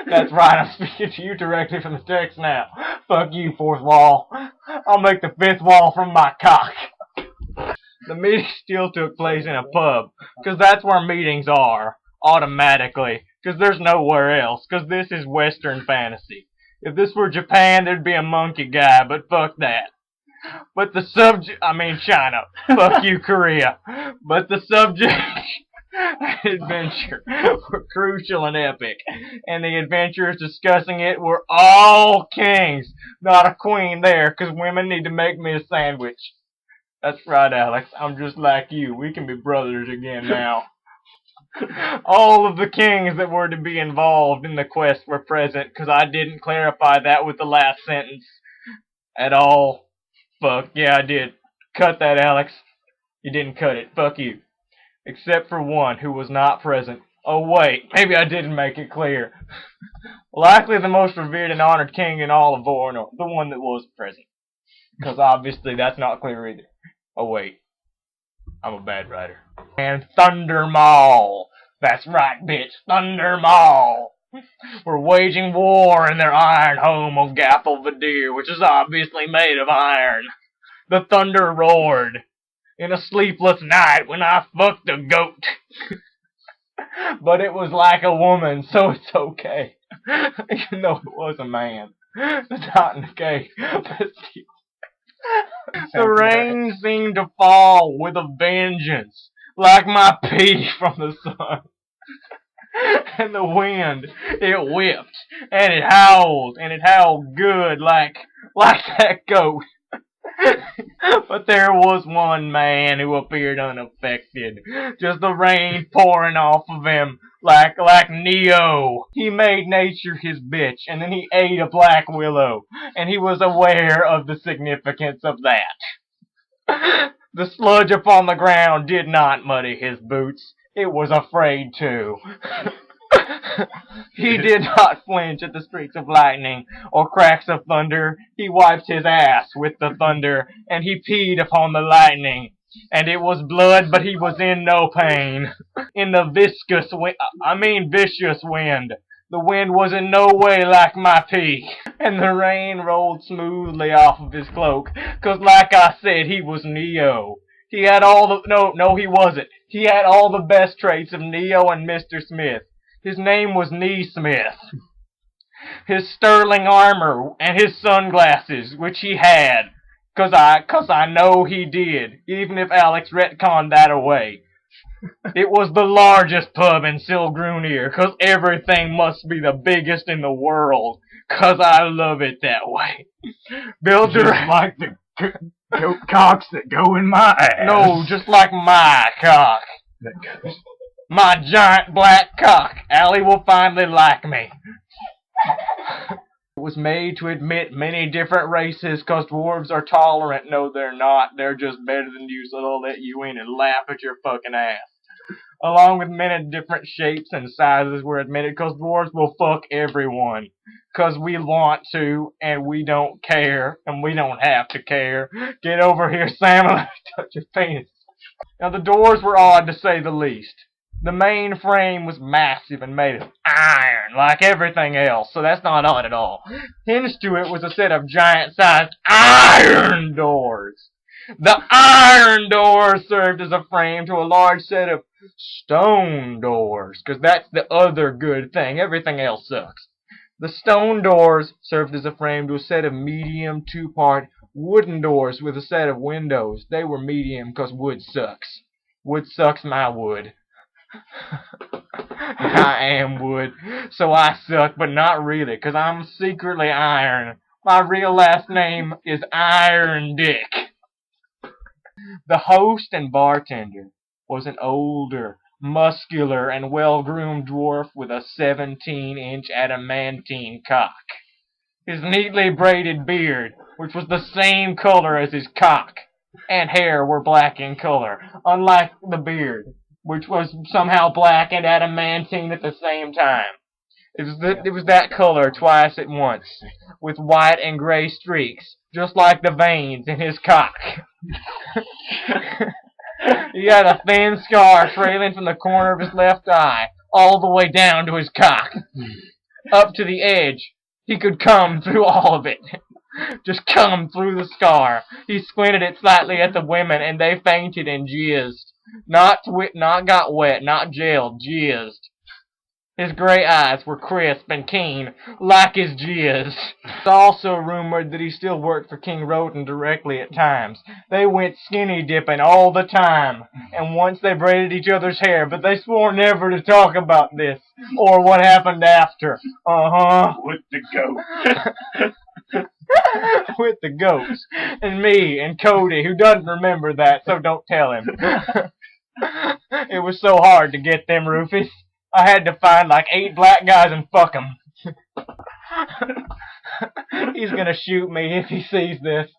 That's right, I'm speaking to you directly from the text now. Fuck you, fourth wall. I'll make the fifth wall from my cock. The meeting still took place in a pub, because that's where meetings are, automatically, because there's nowhere else, because this is Western fantasy. If this were Japan, there'd be a monkey guy, but fuck that. But the China. Fuck you, Korea. But the subject adventure were crucial and epic, and the adventurers discussing it were all kings, not a queen there, because women need to make me a sandwich. That's right, Alex. I'm just like you. We can be brothers again now. All of the kings that were to be involved in the quest were present, because I didn't clarify that with the last sentence at all. Fuck, yeah, I did. Cut that, Alex. You didn't cut it. Fuck you. Except for one who was not present. Oh, wait. Maybe I didn't make it clear. Likely the most revered and honored king in all of Voranor. The one that was present. Because obviously that's not clear either. Oh, wait. I'm a bad writer. And Thunder Maul. That's right, bitch. Thunder Maul. Were waging war in their iron home of Gathel-Vadir, which is obviously made of iron. The thunder roared in a sleepless night when I fucked a goat. But it was like a woman, so it's okay. Even though it was a man. It's not in the case. But still. The rain seemed to fall with a vengeance, like my pee from the sun. And the wind, it whipped, and it howled good, like that goat. But there was one man who appeared unaffected, just the rain pouring off of him like Neo. He made nature his bitch, and then he ate a black willow, and he was aware of the significance of that. The sludge upon the ground did not muddy his boots. It was afraid to. He did not flinch at the streaks of lightning or cracks of thunder. He wiped his ass with the thunder, and he peed upon the lightning. And it was blood, but he was in no pain. In the vicious wind. The wind was in no way like my pee. And the rain rolled smoothly off of his cloak, 'cause like I said, he was Neo. He had all the... No, he wasn't. He had all the best traits of Neo and Mr. Smith. His name was Nee Smith. His sterling armor and his sunglasses, which he had, 'cause I know he did, even if Alex retconned that away. It was the largest pub in Silgrunir, 'cause everything must be the biggest in the world, 'cause I love it that way. Built Just like the goat cocks that go in my ass. No, just like my cock. My giant black cock. Allie will finally like me. It was made to admit many different races, 'cause dwarves are tolerant. No, they're not. They're just better than you, so they'll let you in and laugh at your fucking ass. Along with many different shapes and sizes were admitted, 'cause dwarves will fuck everyone. 'Cause we want to, and we don't care, and we don't have to care. Get over here, Sam, and let me touch your penis. Now, the doors were odd, to say the least. The main frame was massive and made of iron, like everything else, so that's not odd at all. Hinged to it was a set of giant-sized iron doors. The iron doors served as a frame to a large set of stone doors, 'cause that's the other good thing. Everything else sucks. The stone doors served as a frame to a set of medium two-part wooden doors with a set of windows. They were medium 'cause wood sucks. Wood sucks my wood. I am wood, so I suck, but not really, 'cause I'm secretly iron. My real last name is Iron Dick. The host and bartender was an older, muscular, and well-groomed dwarf with a 17-inch adamantine cock. His neatly braided beard, which was the same color as his cock, and hair were black in color, unlike the beard, which was somehow black and adamantine at the same time. It was that color twice at once, with white and gray streaks, just like the veins in his cock. He had a thin scar trailing from the corner of his left eye, all the way down to his cock. Up to the edge. He could come through all of it. Just come through the scar. He squinted it slightly at the women, and they fainted and jizzed. Not got wet, not jailed, jizzed. His gray eyes were crisp and keen, like his jizz. It's also rumored that he still worked for King Roden directly at times. They went skinny dipping all the time, and once they braided each other's hair, but they swore never to talk about this, or what happened after. With the goat. With the goats. And me, and Cody, who doesn't remember that, so don't tell him. It was so hard to get them roofies. I had to find like 8 black guys and fuck them. He's gonna shoot me if he sees this.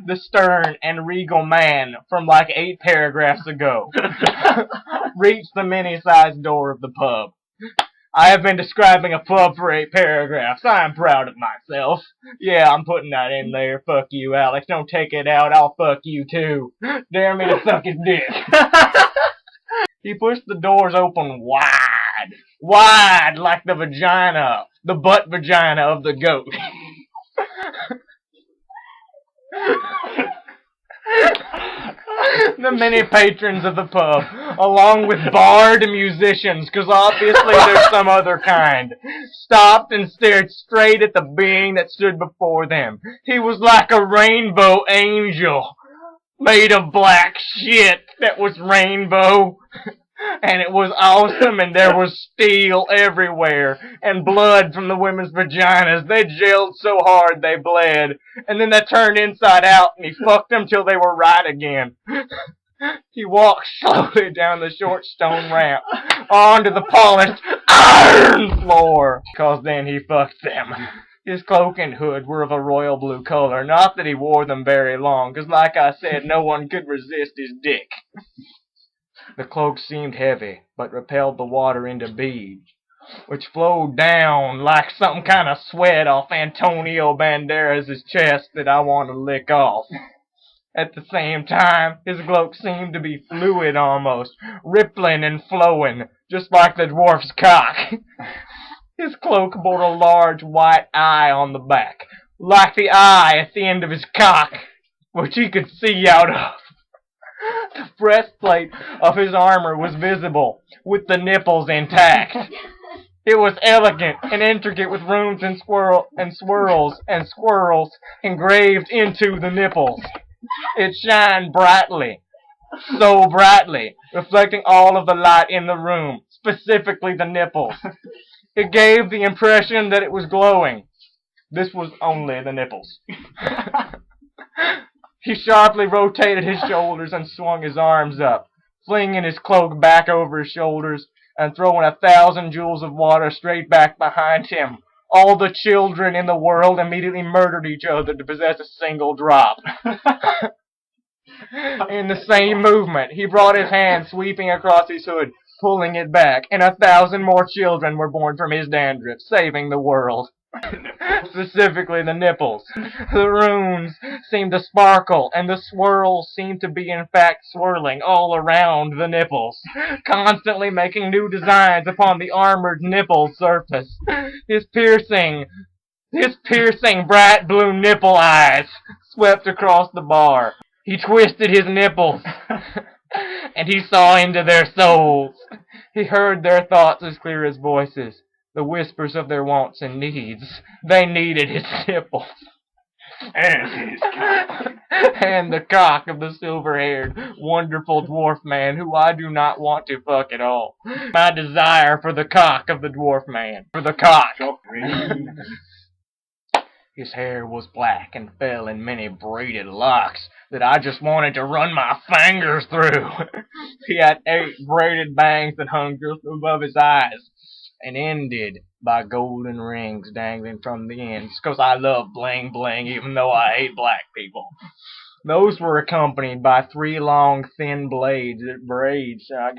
The stern and regal man from like 8 paragraphs ago reached the mini-sized door of the pub. I have been describing a pub for 8 paragraphs. I am proud of myself. Yeah, I'm putting that in there. Fuck you, Alex. Don't take it out. I'll fuck you too. Dare me to suck his dick. He pushed the doors open wide. Wide like the vagina. The butt vagina of the goat. The many patrons of the pub, along with barred musicians, because obviously there's some other kind, stopped and stared straight at the being that stood before them. He was like a rainbow angel, made of black shit that was rainbow. And it was awesome, and there was steel everywhere, and blood from the women's vaginas. They jailed so hard they bled, and then they turned inside out, and he fucked them till they were right again. He walked slowly down the short stone ramp, onto the polished iron floor, 'cause then he fucked them. His cloak and hood were of a royal blue color, not that he wore them very long, 'cause like I said, no one could resist his dick. The cloak seemed heavy, but repelled the water into beads, which flowed down like some kind of sweat off Antonio Banderas' chest that I want to lick off. At the same time, his cloak seemed to be fluid almost, rippling and flowing, just like the dwarf's cock. His cloak bore a large white eye on the back, like the eye at the end of his cock, which he could see out of. The breastplate of his armor was visible, with the nipples intact. It was elegant and intricate, with runes and swirls engraved into the nipples. It shined brightly, so brightly, reflecting all of the light in the room, specifically the nipples. It gave the impression that it was glowing. This was only the nipples. He sharply rotated his shoulders and swung his arms up, flinging his cloak back over his shoulders and throwing 1,000 joules of water straight back behind him. All the children in the world immediately murdered each other to possess a single drop. In the same movement, he brought his hand sweeping across his hood, pulling it back, and 1,000 more children were born from his dandruff, saving the world. Specifically the nipples. The runes seemed to sparkle, and the swirls seemed to be in fact swirling all around the nipples, constantly making new designs upon the armored nipple surface. His piercing bright blue nipple eyes swept across the bar. He twisted his nipples, and he saw into their souls. He heard their thoughts as clear as voices, the whispers of their wants and needs. They needed his nipples. And his cock. And the cock of the silver-haired, wonderful dwarf man who I do not want to fuck at all. My desire for the cock of the dwarf man. For the cock. His hair was black and fell in many braided locks, that I just wanted to run my fingers through. He had 8 braided bangs that hung just above his eyes, and ended by golden rings dangling from the ends, 'cause I love bling bling even though I hate black people. Those were accompanied by 3 long thin blades that braids. I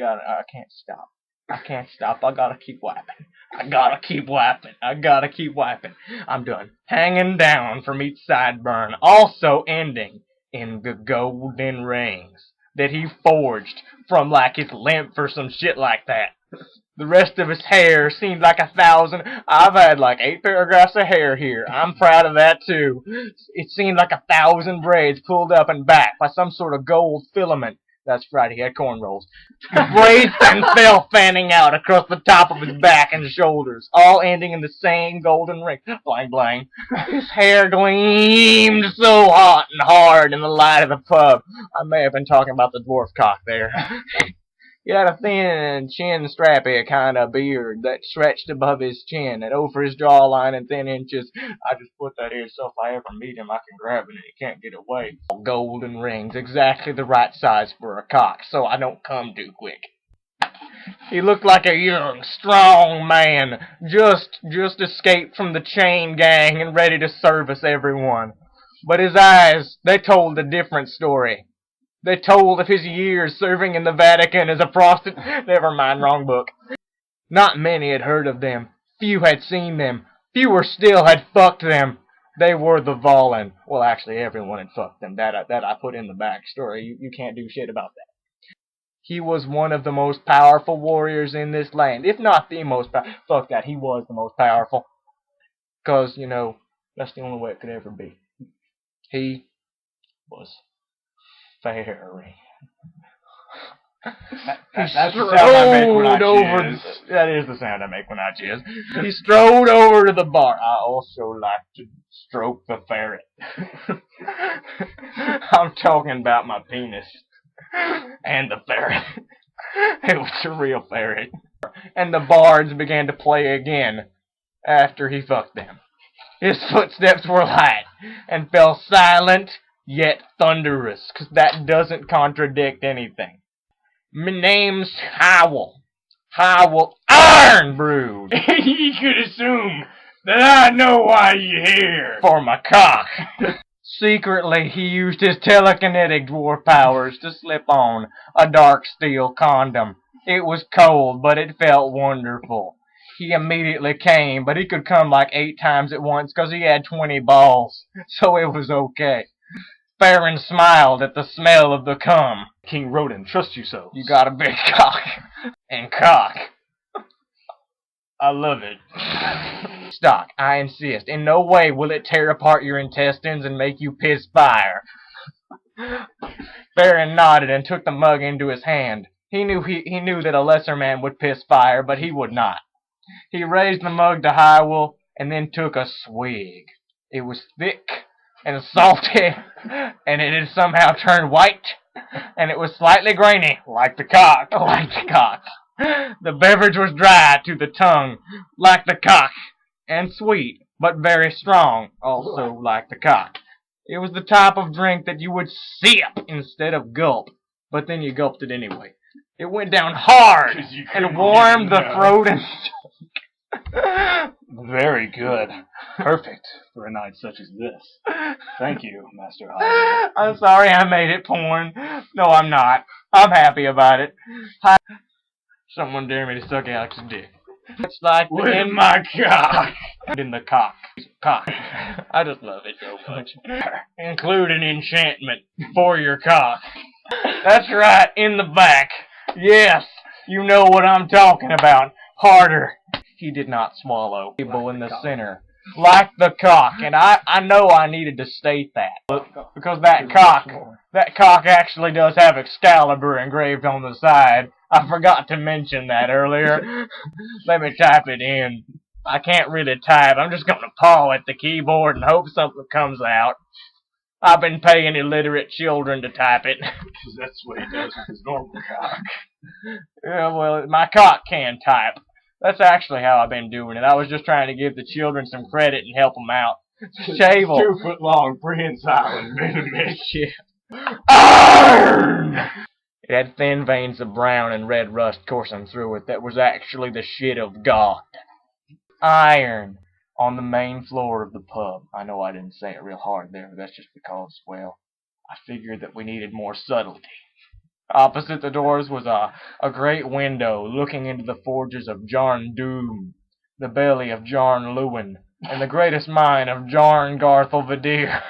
can't stop. I can't stop. I gotta keep wiping. I gotta keep wiping. I gotta keep wiping. I'm done. Hanging down from each sideburn, also ending in the golden rings that he forged from like his lymph or some shit like that. The rest of his hair seemed like 1,000. I've had like 8 paragraphs of hair here. I'm proud of that too. It seemed like 1,000 braids pulled up and back by some sort of gold filament. That's right, he had cornrows. The braids then fell fanning out across the top of his back and shoulders, all ending in the same golden ring. Blang blang. His hair gleamed so hot and hard in the light of the pub. I may have been talking about the dwarf cock there. He had a thin, chin-strappy kind of beard that stretched above his chin and over his jawline in thin inches. I just put that here so if I ever meet him, I can grab it and he can't get away. Golden rings, exactly the right size for a cock, so I don't come too quick. He looked like a young, strong man, just escaped from the chain gang and ready to service everyone. But his eyes, they told a different story. They told of his years serving in the Vatican as a prostitute. Never mind, wrong book. Not many had heard of them. Few had seen them. Fewer still had fucked them. They were the Volan. Well, actually, everyone had fucked them. That I put in the backstory. You can't do shit about that. He was one of the most powerful warriors in this land. If not the most powerful. Fuck that, he was the most powerful. Because, you know, that's the only way it could ever be. He was fairy. That's the sound I make when I cheers. That is the sound I make when I cheers. He strode over to the bar. I also like to stroke the ferret. I'm talking about my penis. And the ferret. It was a real ferret. And the bards began to play again after he fucked them. His footsteps were light and fell silent yet thunderous, 'cause that doesn't contradict anything. My name's Howell. Howell Ironbrood. You could assume that I know why you're here. For my cock. Secretly, he used his telekinetic dwarf powers to slip on a dark steel condom. It was cold, but it felt wonderful. He immediately came, but he could come like 8 times at once because he had 20 balls, so it was okay. Farron smiled at the smell of the cum. King Rodan, trust you so. You got a big cock. And cock. I love it. Stock, I insist. In no way will it tear apart your intestines and make you piss fire. Farron nodded and took the mug into his hand. He knew that a lesser man would piss fire, but he would not. He raised the mug to Hywell and then took a swig. It was thick and salty, and it had somehow turned white, and it was slightly grainy, like the cock. Like the cock. The beverage was dry to the tongue, like the cock, and sweet, but very strong, also like the cock. It was the type of drink that you would sip instead of gulp, but then you gulped it anyway. It went down hard and warmed the throat and stomach. Very good. Perfect for a night such as this. Thank you, Master Howell. I'm sorry I made it porn. No, I'm not. I'm happy about it. Someone dare me to suck Alex's dick. It's like in my cock. In the cock. Cock. I just love it so much. Include an enchantment for your cock. That's right, in the back. Yes, you know what I'm talking about. Harder. He did not swallow. Table in the center. Like the cock. And I know I needed to state that. Because that cock actually does have Excalibur engraved on the side. I forgot to mention that earlier. Let me type it in. I can't really type. I'm just going to paw at the keyboard and hope something comes out. I've been paying illiterate children to type it. Because that's what he does with his normal cock. Yeah, well, my cock can type. That's actually how I've been doing it. I was just trying to give the children some credit and help them out. Shavel. 2 foot long, prehensile, and venomous. Yeah. Iron! It had thin veins of brown and red rust coursing through it that was actually the shit of God. Iron on the main floor of the pub. I know I didn't say it real hard there, but that's just because, well, I figured that we needed more subtlety. Opposite the doors was a great window looking into the forges of Jarn Doom, the belly of Jarn Lewin, and the greatest mine of Jarn Garthelvadir.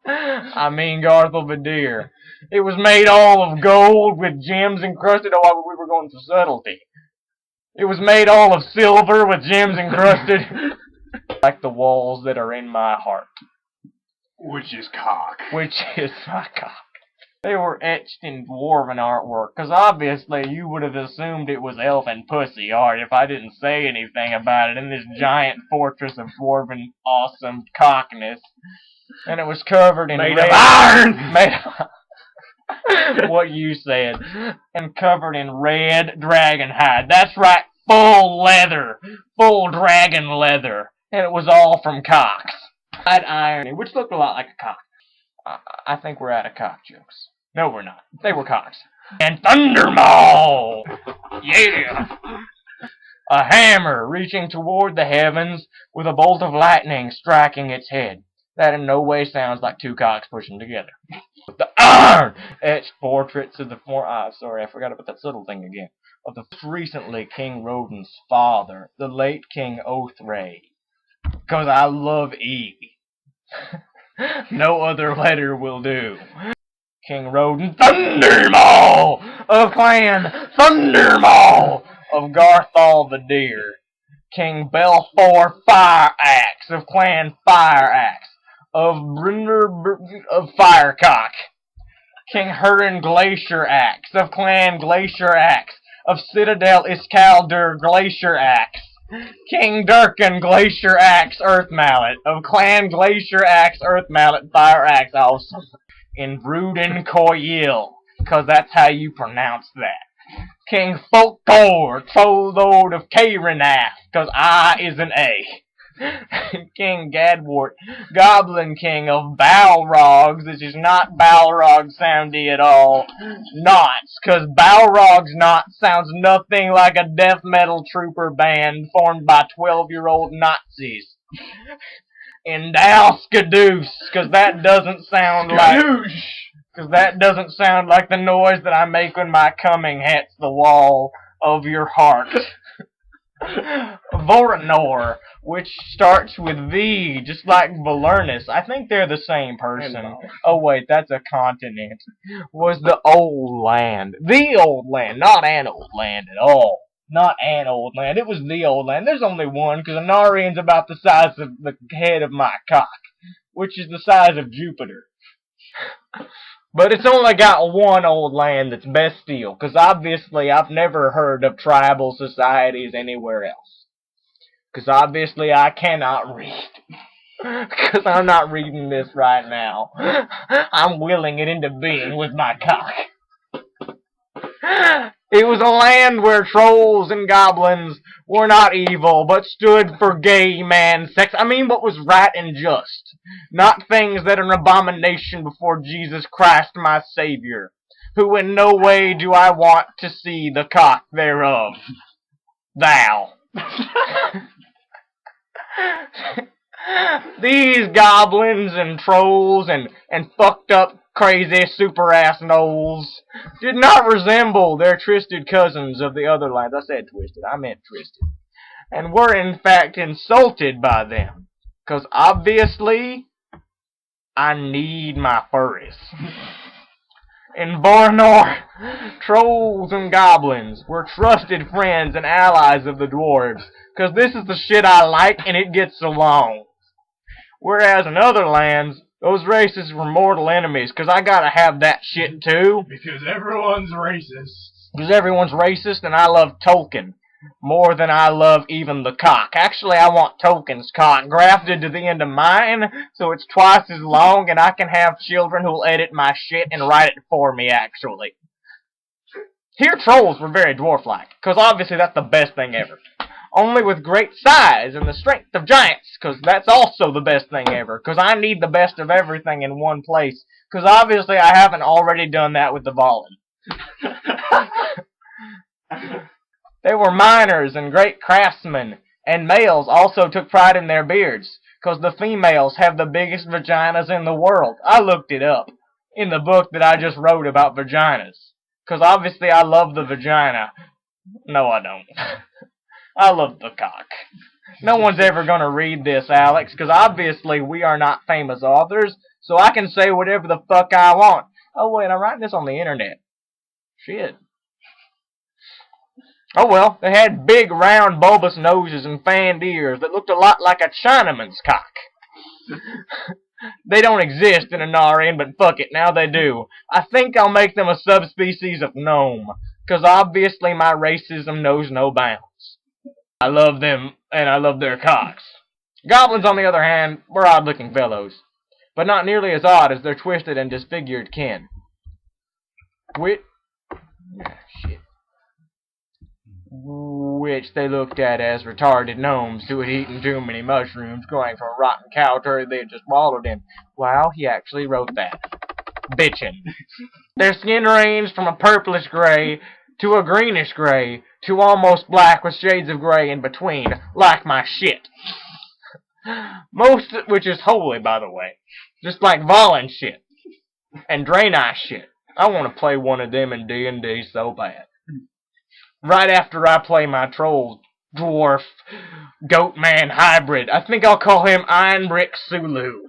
I mean Garthelvadir. It was made all of gold with gems encrusted. Oh, we were going for subtlety. It was made all of silver with gems encrusted. Like the walls that are in my heart. Which is cock. Which is my cock. They were etched in dwarven artwork, because obviously you would have assumed it was elfin pussy art if I didn't say anything about it in this giant fortress of dwarven awesome cockness. And it was covered in Made red... of iron! Made of... what you said. And covered in red dragon hide. That's right, full leather. Full dragon leather. And it was all from cocks. I'd irony, which looked a lot like a cock. I think we're out of cock jokes. No, we're not. They were cocks. And Thundermaw! Yeah! A hammer reaching toward the heavens with a bolt of lightning striking its head. That in no way sounds like two cocks pushing together. With the iron etched portraits of the sorry, I forgot about that subtle thing again. Of the recently King Roden's father, the late King Oathray. Because I love E. No other letter will do. King Roden Thundermaw of Clan Thundermaw of Garthal the Deer. King Belfor Fireaxe of Clan Fireaxe. Of Brinder of Firecock. King Hurin Glacier Axe of Clan Glacier Axe. Of Citadel Iskaldur Glacier Axe. King Durkin Glacier Axe Earth Mallet of Clan Glacier Axe Earth Mallet Fire Axe also. In Bruden Coil, because that's how you pronounce that. King Folktor Trollord of Karenath, because I is an A. King Gadwart, Goblin King of Balrogs, which is not Balrog soundy at all. Knots, because Balrog's Knot sounds nothing like a death metal trooper band formed by 12-year-old Nazis. Endow Skadoose, because that doesn't sound like... Because that doesn't sound like the noise that I make when my coming hits the wall of your heart. Voranor, which starts with V, just like Valernus. I think they're the same person. Oh wait, that's a continent. Was the old land. The old land, not an old land at all. Not an old land, it was the old land. There's only one, because Anarian's about the size of the head of my cock, which is the size of Jupiter. But it's only got one old land that's bestial, because obviously I've never heard of tribal societies anywhere else. Because obviously I cannot read. Because I'm not reading this right now. I'm willing it into being with my cock. It was a land where trolls and goblins were not evil, but stood for gay man sex. I mean what was right and just. Not things that are an abomination before Jesus Christ my Savior, who in no way do I want to see the cock thereof. Thou. These goblins and trolls and fucked up crazy super ass gnolls did not resemble their twisted cousins of the other lands. I said twisted, I meant twisted. And were in fact insulted by them. Because obviously, I need my furries. In Voranor, trolls and goblins were trusted friends and allies of the dwarves. Because this is the shit I like and it gets along. Whereas in other lands, those races were mortal enemies, because I gotta have that shit too. Because everyone's racist. Because everyone's racist, and I love Tolkien more than I love even the cock. Actually, I want Tolkien's cock grafted to the end of mine, so it's twice as long, and I can have children who'll edit my shit and write it for me, actually. Here, trolls were very dwarf-like, because obviously that's the best thing ever. only with great size and the strength of giants, 'cause that's also the best thing ever, 'cause I need the best of everything in one place, 'cause obviously I haven't already done that with the Volan. They were miners and great craftsmen, and males also took pride in their beards, 'cause the females have the biggest vaginas in the world. I looked it up in the book that I just wrote about vaginas, 'cause obviously I love the vagina. No, I don't. I love the cock. No one's ever gonna read this, Alex, because obviously we are not famous authors, so I can say whatever the fuck I want. Oh wait, I'm writing this on the internet. Shit. Oh well, they had big, round, bulbous noses and fanned ears that looked a lot like a Chinaman's cock. They don't exist in Anarian, but fuck it, now they do. I think I'll make them a subspecies of gnome, 'cause obviously my racism knows no bounds. I love them, and I love their cocks. Goblins, on the other hand, were odd-looking fellows, but not nearly as odd as their twisted and disfigured kin. Which they looked at as retarded gnomes who had eaten too many mushrooms growing from a rotten cow turd they had just wallowed in. Wow, he actually wrote that. Bitchin'. Their skin ranged from a purplish gray to a greenish gray to almost black with shades of gray in between, like my shit. Most, which is holy, by the way. Just like Volan shit. And Draenei shit. I want to play one of them in D&D so bad. Right after I play my troll dwarf goat man hybrid, I think I'll call him Ironbrick Sulu.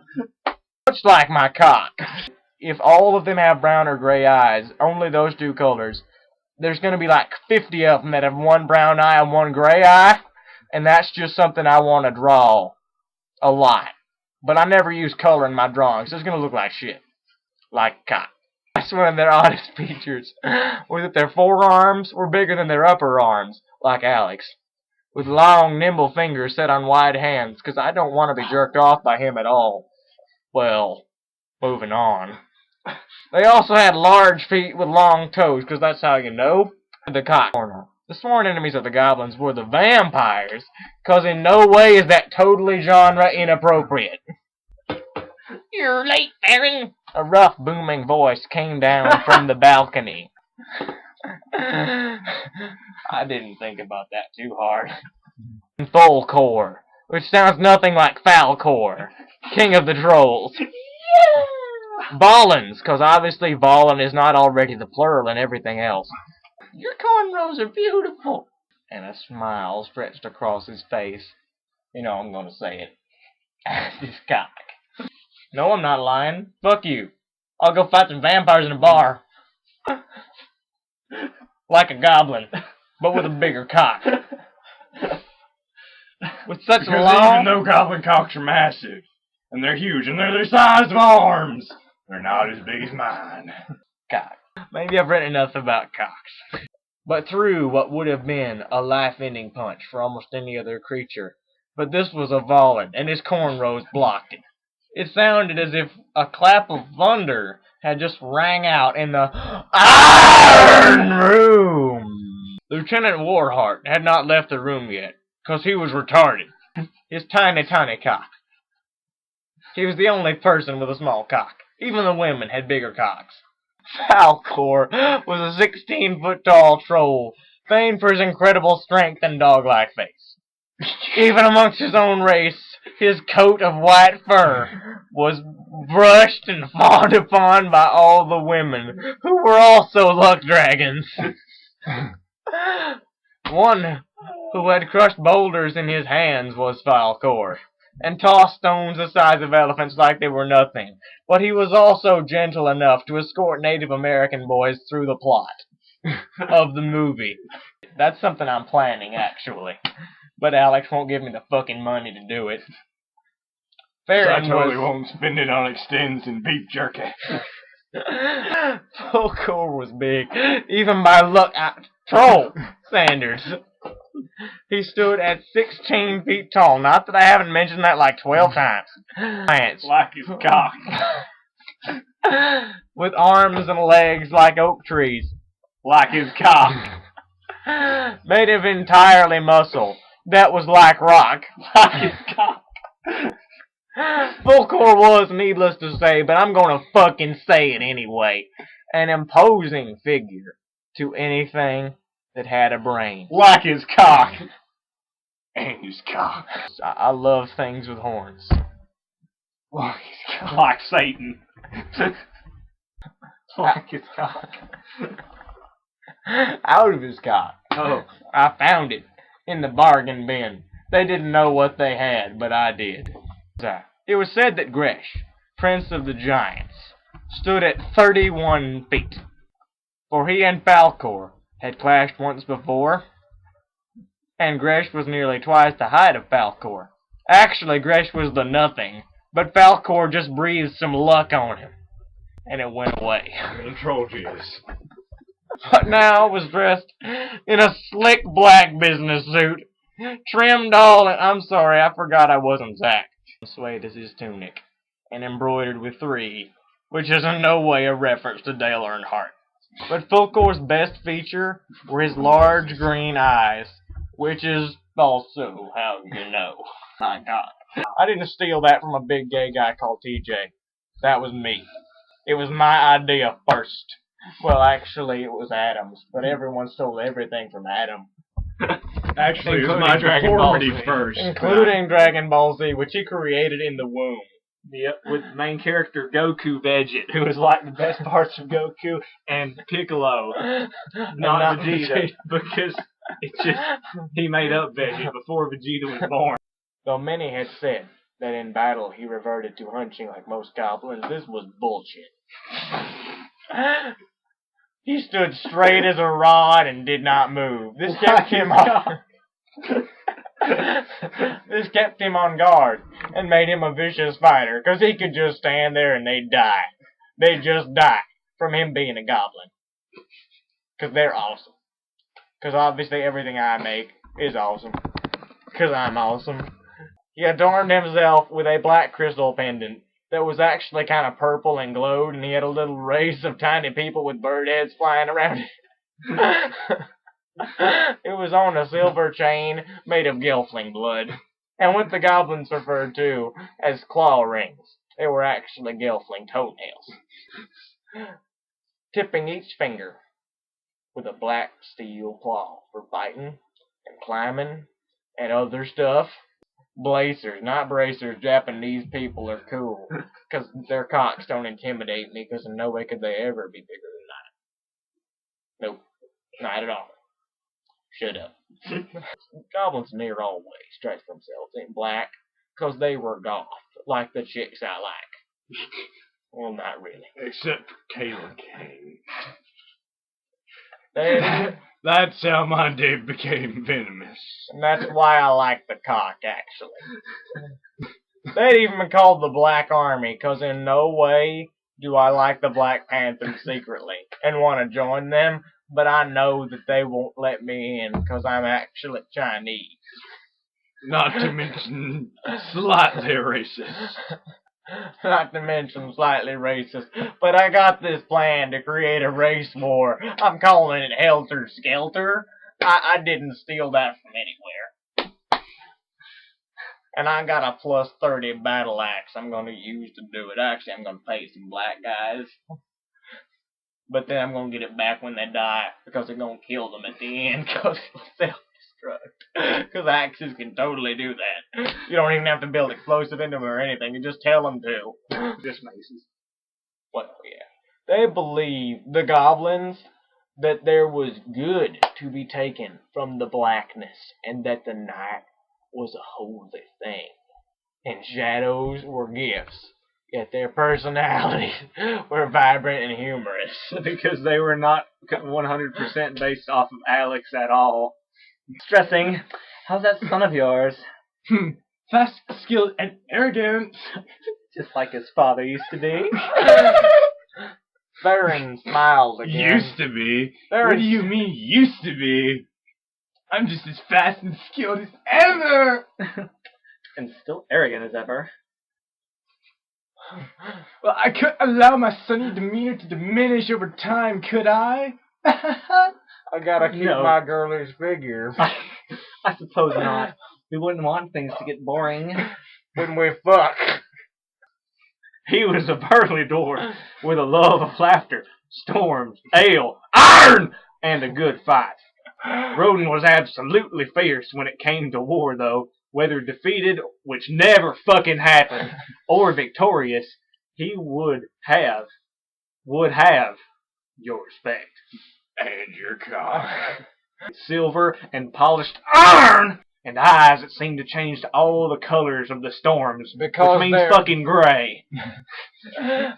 Much like my cock. If all of them have brown or gray eyes, only those two colors, there's going to be like 50 of them that have one brown eye and one gray eye, and that's just something I want to draw a lot. But I never use color in my drawings, so it's going to look like shit. Like a cock. That's one of their oddest features, was that their forearms were bigger than their upper arms, like Alex, with long, nimble fingers set on wide hands, 'cause I don't want to be jerked off by him at all. Well, moving on. They also had large feet with long toes, 'cause that's how you know the cock corner. The sworn enemies of the goblins were the vampires, 'cause in no way is that totally genre inappropriate. You're late, Baron. A rough, booming voice came down from the balcony. I didn't think about that too hard. Tholcor, which sounds nothing like Falcor, king of the trolls. Volans, 'cause obviously Volan is not already the plural in everything else. Your cornrows are beautiful. And a smile stretched across his face. You know I'm gonna say it. His cock. No, I'm not lying. Fuck you. I'll go fight some vampires in a bar. Like a goblin, but with a bigger cock. With such a long... Even though goblin cocks are massive, and they're huge, and they're the size of arms, they're not as big as mine. Cock. Maybe I've read enough about cocks. But threw what would have been a life-ending punch for almost any other creature. But this was a Volan, and his cornrows blocked it. It sounded as if a clap of thunder had just rang out in the Iron Room. Lieutenant Warheart had not left the room yet, 'cause he was retarded. His tiny, tiny cock. He was the only person with a small cock. Even the women had bigger cocks. Falcor was a 16-foot-tall troll, famed for his incredible strength and dog-like face. Even amongst his own race, his coat of white fur was brushed and fawned upon by all the women, who were also luck dragons. One who had crushed boulders in his hands was Falcor, and tossed stones the size of elephants like they were nothing, but he was also gentle enough to escort Native American boys through the plot of the movie. That's something I'm planning, actually. But Alex won't give me the fucking money to do it. I totally won't spend it on extends and beef jerky. Fulcor was big, even by troll standards. He stood at 16 feet tall. Not that I haven't mentioned that like 12 times. Like his cock. With arms and legs like oak trees. Like his cock. Made of entirely muscle. that was like rock. Like his cock. Fulcor was, needless to say, but I'm gonna fucking say it anyway, an imposing figure to anything that had a brain. Like his cock. And his cock. I love things with horns. Like his cock. Like Satan. Like his cock. Out of his cock. Oh. I found it in the bargain bin. They didn't know what they had, but I did. It was said that Gresh, Prince of the Giants, stood at 31 feet, for he and Falkor had clashed once before, and Gresh was nearly twice the height of Falkor. Actually, Gresh was the nothing, but Falkor just breathed some luck on him, and it went away. And troll jizz. But now was dressed in a slick black business suit, trimmed all, and I'm sorry, I forgot I wasn't Zach. Suede as his tunic, and embroidered with 3, which is in no way a reference to Dale Earnhardt. But Fulcor's best feature were his large green eyes, which is also how you know. My God. I didn't steal that from a big gay guy called TJ. That was me. It was my idea first. Well, actually, it was Adam's, but everyone stole everything from Adam. Actually, it was my deformity first. Including Dragon Ball Z, which he created in the womb. Yep, with main character Goku Vegeta, who is like the best parts of Goku, and Piccolo, not Vegeta, because it's just, he made up Vegeta before Vegeta was born. Though many had said that in battle he reverted to hunching like most goblins, this was bullshit. He stood straight as a rod and did not move. This kept him on. This kept him on guard and made him a vicious fighter, because he could just stand there and they'd die. They'd just die from him being a goblin. Because they're awesome. Because obviously everything I make is awesome. Because I'm awesome. He adorned himself with a black crystal pendant that was actually kind of purple and glowed, and he had a little race of tiny people with bird heads flying around it. It was on a silver chain made of gelfling blood, and what the goblins referred to as claw rings. They were actually gelfling toenails. Tipping each finger with a black steel claw for fighting and climbing and other stuff. Blazers, not bracers. Japanese people are cool, because their cocks don't intimidate me, because in no way could they ever be bigger than that. Nope, not at all. Shut up. Goblins near always dressed themselves in black, because they were goth, like the chicks I like. Well, not really. Except for Kayla Kane. That's how my day became venomous. And that's why I like the cock, actually. They'd even been called the Black Army, because in no way do I like the Black Panthers secretly and want to join them, but I know that they won't let me in, because I'm actually Chinese. Not to mention slightly racist. Not to mention slightly racist, but I got this plan to create a race war. I'm calling it Helter Skelter. I didn't steal that from anywhere. And I got a plus 30 battle axe I'm going to use to do it. Actually, I'm going to pay some black guys. But then I'm going to get it back when they die, because they're going to kill them at the end, because it'll self-destruct. Because axes can totally do that. You don't even have to build explosive into them or anything. You just tell them to. Just maces. Well, yeah. They believe, the goblins, that there was good to be taken from the blackness, and that the night was a holy thing, and shadows were gifts, yet their personalities were vibrant and humorous. Because they were not 100% based off of Alex at all. Stressing, how's that son of yours? Fast, skilled, and arrogant. Just like his father used to be. Theron smiled again. Used to be? Theron... What do you mean, used to be? I'm just as fast and skilled as ever! And still arrogant as ever. Well, I couldn't allow my sunny demeanor to diminish over time, could I? I I gotta keep No. my girlish figure. I suppose not. We wouldn't want things to get boring. When we fuck. He was a burly dwarf with a love of laughter, storms, ale, iron, and a good fight. Roden was absolutely fierce when it came to war, though. Whether defeated, which never fucking happened, or victorious, he would have your respect. And your cock. Silver and polished iron, and eyes that seemed to change to all the colors of the storms, Because which means they're- fucking gray.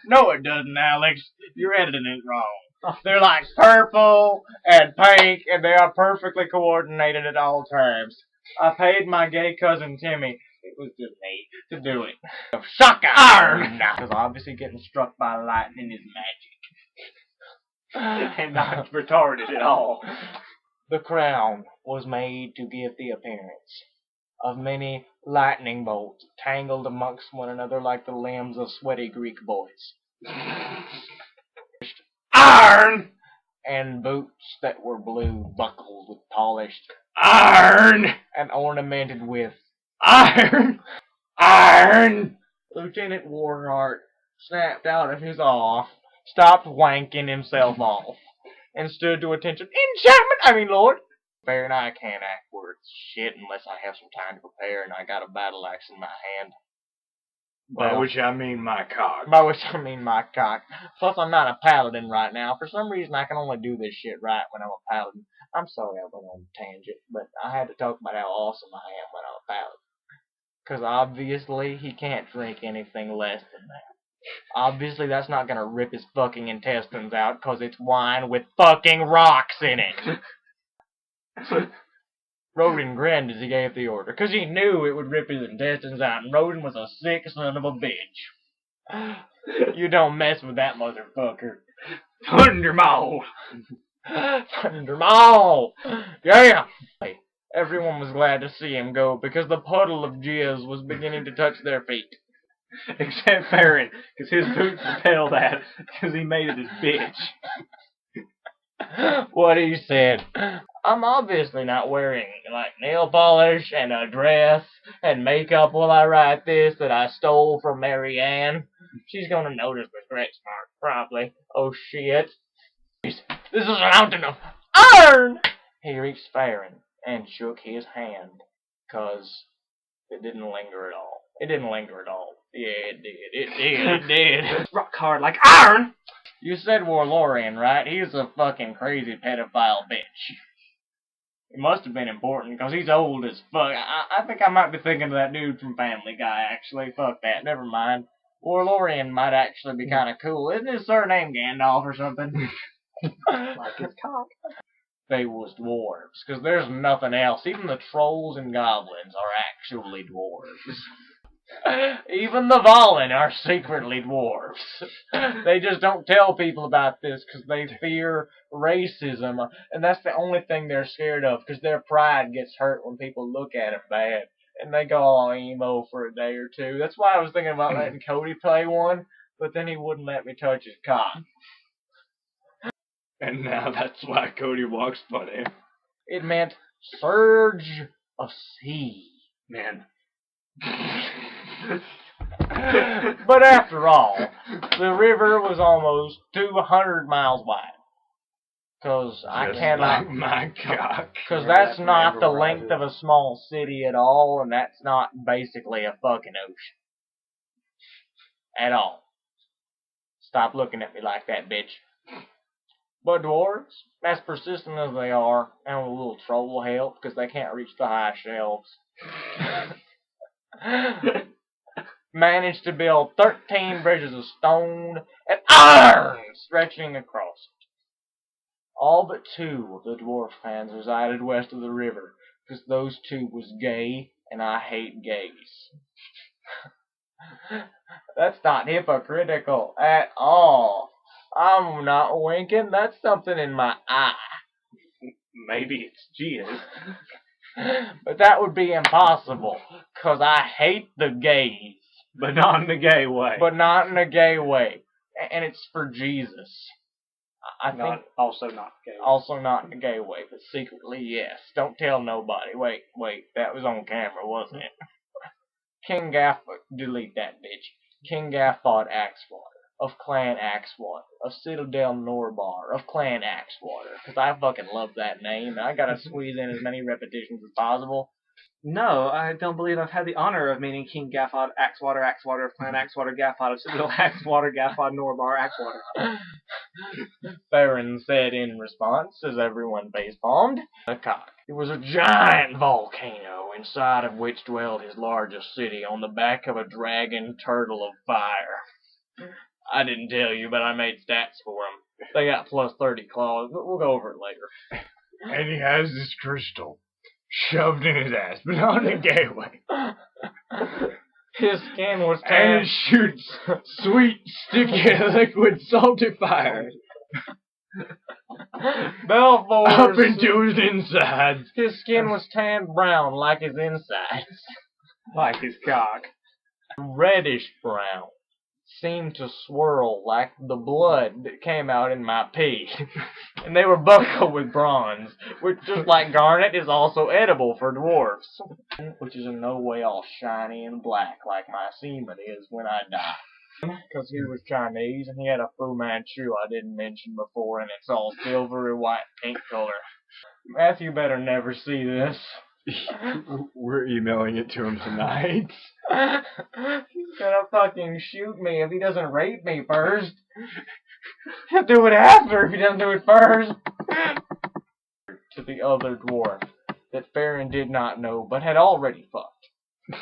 No, it doesn't, Alex. You're editing it wrong. They're like purple and pink, and they are perfectly coordinated at all times. I paid my gay cousin Timmy, it was just me, to do it. Shock iron! Because obviously getting struck by lightning is magic. And not retarded at all. The crown was made to give the appearance of many lightning bolts tangled amongst one another like the limbs of sweaty Greek boys. Iron! And boots that were blue, buckled with polished, Iron! and ornamented with Iron! Iron! Lieutenant Voranor snapped out of his awe, stopped wanking himself off, and stood to attention. Enchantment! Lord! Fair and I can't act worth shit unless I have some time to prepare and I got a battle axe in my hand. By which I mean my cock. By which I mean my cock. Plus, I'm not a paladin right now. For some reason, I can only do this shit right when I'm a paladin. I'm sorry I went on a tangent, but I had to talk about how awesome I am when I'm a paladin. Because obviously, he can't drink anything less than that. Obviously, that's not gonna rip his fucking intestines out, because it's wine with fucking rocks in it. Roden grinned as he gave the order, because he knew it would rip his intestines out, and Roden was a sick son of a bitch. You don't mess with that motherfucker. Thundermaw! Thundermaw! Yeah! Everyone was glad to see him go, because the puddle of jizz was beginning to touch their feet. Except Farron, because his boots repelled that, because he made it his bitch. What he said. I'm obviously not wearing, like, nail polish and a dress and makeup while I write this that I stole from Mary Ann. She's gonna notice the stretch mark, probably. Oh, shit. This is a mountain of iron! He reached Farron and shook his hand, 'cause it didn't linger at all. It didn't linger at all. Yeah, it did. It did. Rock hard like iron! You said Warlorian, right? He's a fucking crazy pedophile bitch. It must have been important, because he's old as fuck. I think I might be thinking of that dude from Family Guy, actually. Fuck that, never mind. Warlorian might actually be kind of cool. Isn't his surname Gandalf or something? Like his cock. They was dwarves, because there's nothing else. Even the trolls and goblins are actually dwarves. Even the Valen are secretly dwarves. They just don't tell people about this because they fear racism, and that's the only thing they're scared of, because their pride gets hurt when people look at it bad, and they go all emo for a day or two. That's why I was thinking about letting Cody play one, but then he wouldn't let me touch his cock. And now that's why Cody walks funny. It meant surge of sea. Man. But after all, the river was almost 200 miles wide. Because I Just cannot... like my cock. Because that's not the length of a small city at all, and that's not basically a fucking ocean. At all. Stop looking at me like that, bitch. But dwarves, as persistent as they are, and with a little troll help, because they can't reach the high shelves, managed to build 13 bridges of stone and iron stretching across it. All but 2 of the dwarf clans resided west of the river, because those 2 was gay, and I hate gays. That's not hypocritical at all. I'm not winking, that's something in my eye. Maybe it's jizz. But that would be impossible, 'cause I hate the gays. But not in the gay way. But not in a gay way. And it's for Jesus. I think Also not gay. also not in a gay way, but secretly yes. Don't tell nobody. Wait, that was on camera, wasn't it? King Gaff, delete that bitch. King Gaffard Axewater, of Clan Axewater, of Citadel Norbar, of Clan Axewater. Because I fucking love that name, and I gotta squeeze in as many repetitions as possible. No, I don't believe I've had the honor of meeting King Gaffod, Axewater, of Clan Axewater, Gaffod, of Citadel Axewater, Gaffod, Norbar, Axewater. Farron said in response, as everyone face-palmed, the cock. It was a giant volcano, inside of which dwelled his largest city, on the back of a dragon turtle of fire. I didn't tell you, but I made stats for him. They got plus 30 claws, but we'll go over it later. And he has this crystal shoved in his ass, but not in a gay way. His skin was And tan. it shoots sweet, sticky, liquid, salty fire Belfour's up into his insides. His skin was tanned brown like his insides. Like his cock. Reddish brown. Seemed to swirl like the blood that came out in my pee. And they were buckled with bronze, which, just like garnet, is also edible for dwarfs. Which is in no way all shiny and black like my semen is when I die. Because he was Chinese and he had a Fu Manchu I didn't mention before, and it's all silvery white pink color. Matthew better never see this. We're emailing it to him tonight. He's gonna fucking shoot me if he doesn't rape me first. He'll do it after if he doesn't do it first. To the other dwarf that Farron did not know but had already fucked.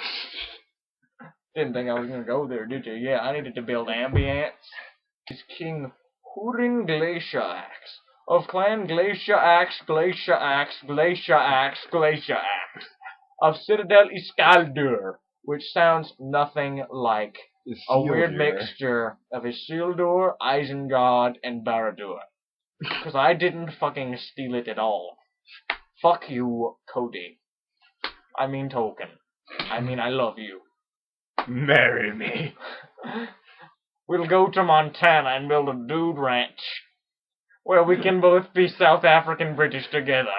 Didn't think I was gonna go there, did you? Yeah, I needed to build ambience. Is King Hurin Glacier Axe of Clan Glacier Axe, Glacier Axe, Glacier Axe, Glacier Axe of Citadel Iskaldur, which sounds nothing like a weird mixture of Isildur, Isengard, and Barad-dûr. Because I didn't fucking steal it at all. Fuck you, Cody. I mean Tolkien. I mean I love you. Marry me. We'll go to Montana and build a dude ranch where we can both be South African British together.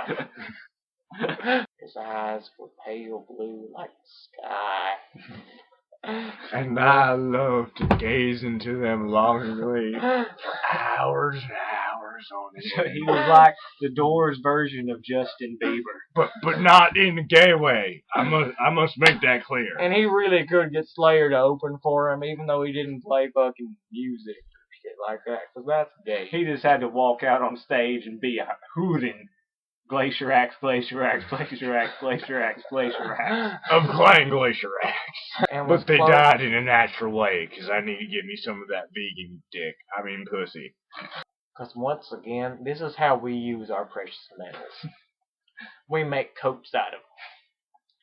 His eyes were pale blue like the sky. And I love to gaze into them longingly for hours and hours on end. He was like the Doors version of Justin Bieber. But not in a gay way. I must make that clear. And he really could get Slayer to open for him, even though he didn't play fucking music or shit like that, because that's gay. He just had to walk out on stage and be a hooting Glacier Axe, Glacier Axe, Glacier Axe, Glacier Axe, Glacier Axe. Of Clan Glacier Axe. And But they died in a natural way, because I need to get me some of that vegan dick. I mean pussy. Because once again, this is how we use our precious metals. We make coats out of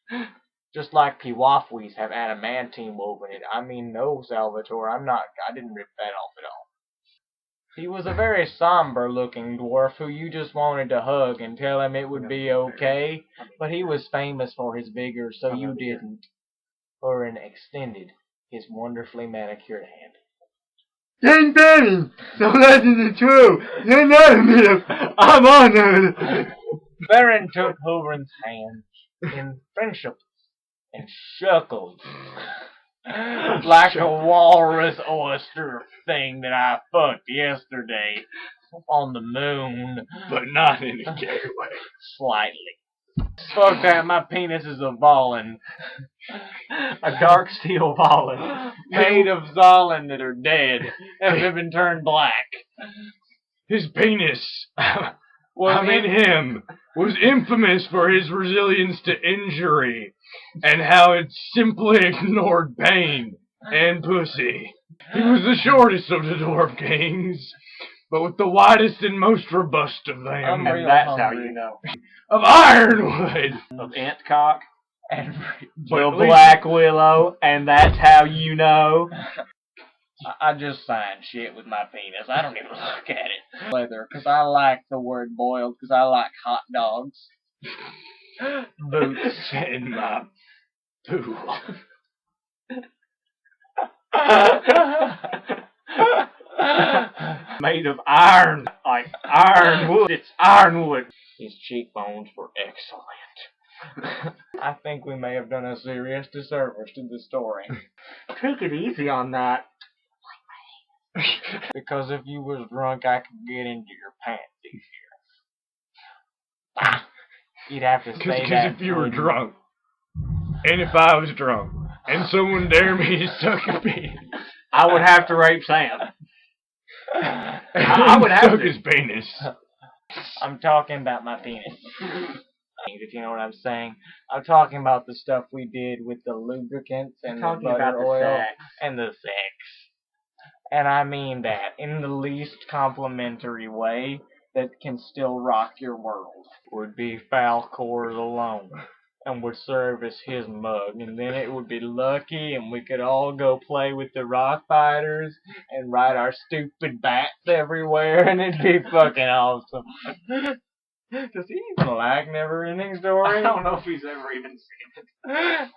them. Just like Piwafwees have adamantine woven in it. I mean, no, Salvatore, I didn't rip that off at all. He was a very somber-looking dwarf who you just wanted to hug and tell him it would be okay, but he was famous for his vigor, so you didn't. Orin extended his wonderfully manicured hand. Young Benny, the legend is true. You're not a myth. I'm honored. Baron took Hoover's hand in friendship and shuckled like a walrus oyster thing that I fucked yesterday on the moon. But not in a gay way. Slightly. Fuck that, my penis is a Volin. A dark steel Volin. Made of Zolin that are dead and have been turned black. His penis, Him was infamous for his resilience to injury and how it simply ignored pain and pussy. He was the shortest of the dwarf kings, but with the widest and most robust of them. And that's how you know. Of ironwood. Of ant cock and But the at least- Black Willow, and that's how you know. I just signed shit with my penis. I don't even look at it. Leather, because I like the word boiled, because I like hot dogs. Boots in my poo. Made of iron. like ironwood. It's ironwood. His cheekbones were excellent. I think we may have done a serious disservice to the story. Take it easy on that. Because if you was drunk, I could get into your pants here. You'd have to say that. Because if you were drunk, and if I was drunk, and someone dared me to suck a penis, I would have to rape Sam. I would have suck to. his penis. I'm talking about my penis. If you know what I'm saying. I'm talking about the stuff we did with the lubricants and the butter oil and the sex. And I mean that in the least complimentary way that can still rock your world. Would be Falcor's alone. And would serve as his mug, and then it would be lucky, and we could all go play with the rock fighters and ride our stupid bats everywhere, and it'd be fucking awesome. Does he even like Never Ending Story? I don't know if he's ever even seen it.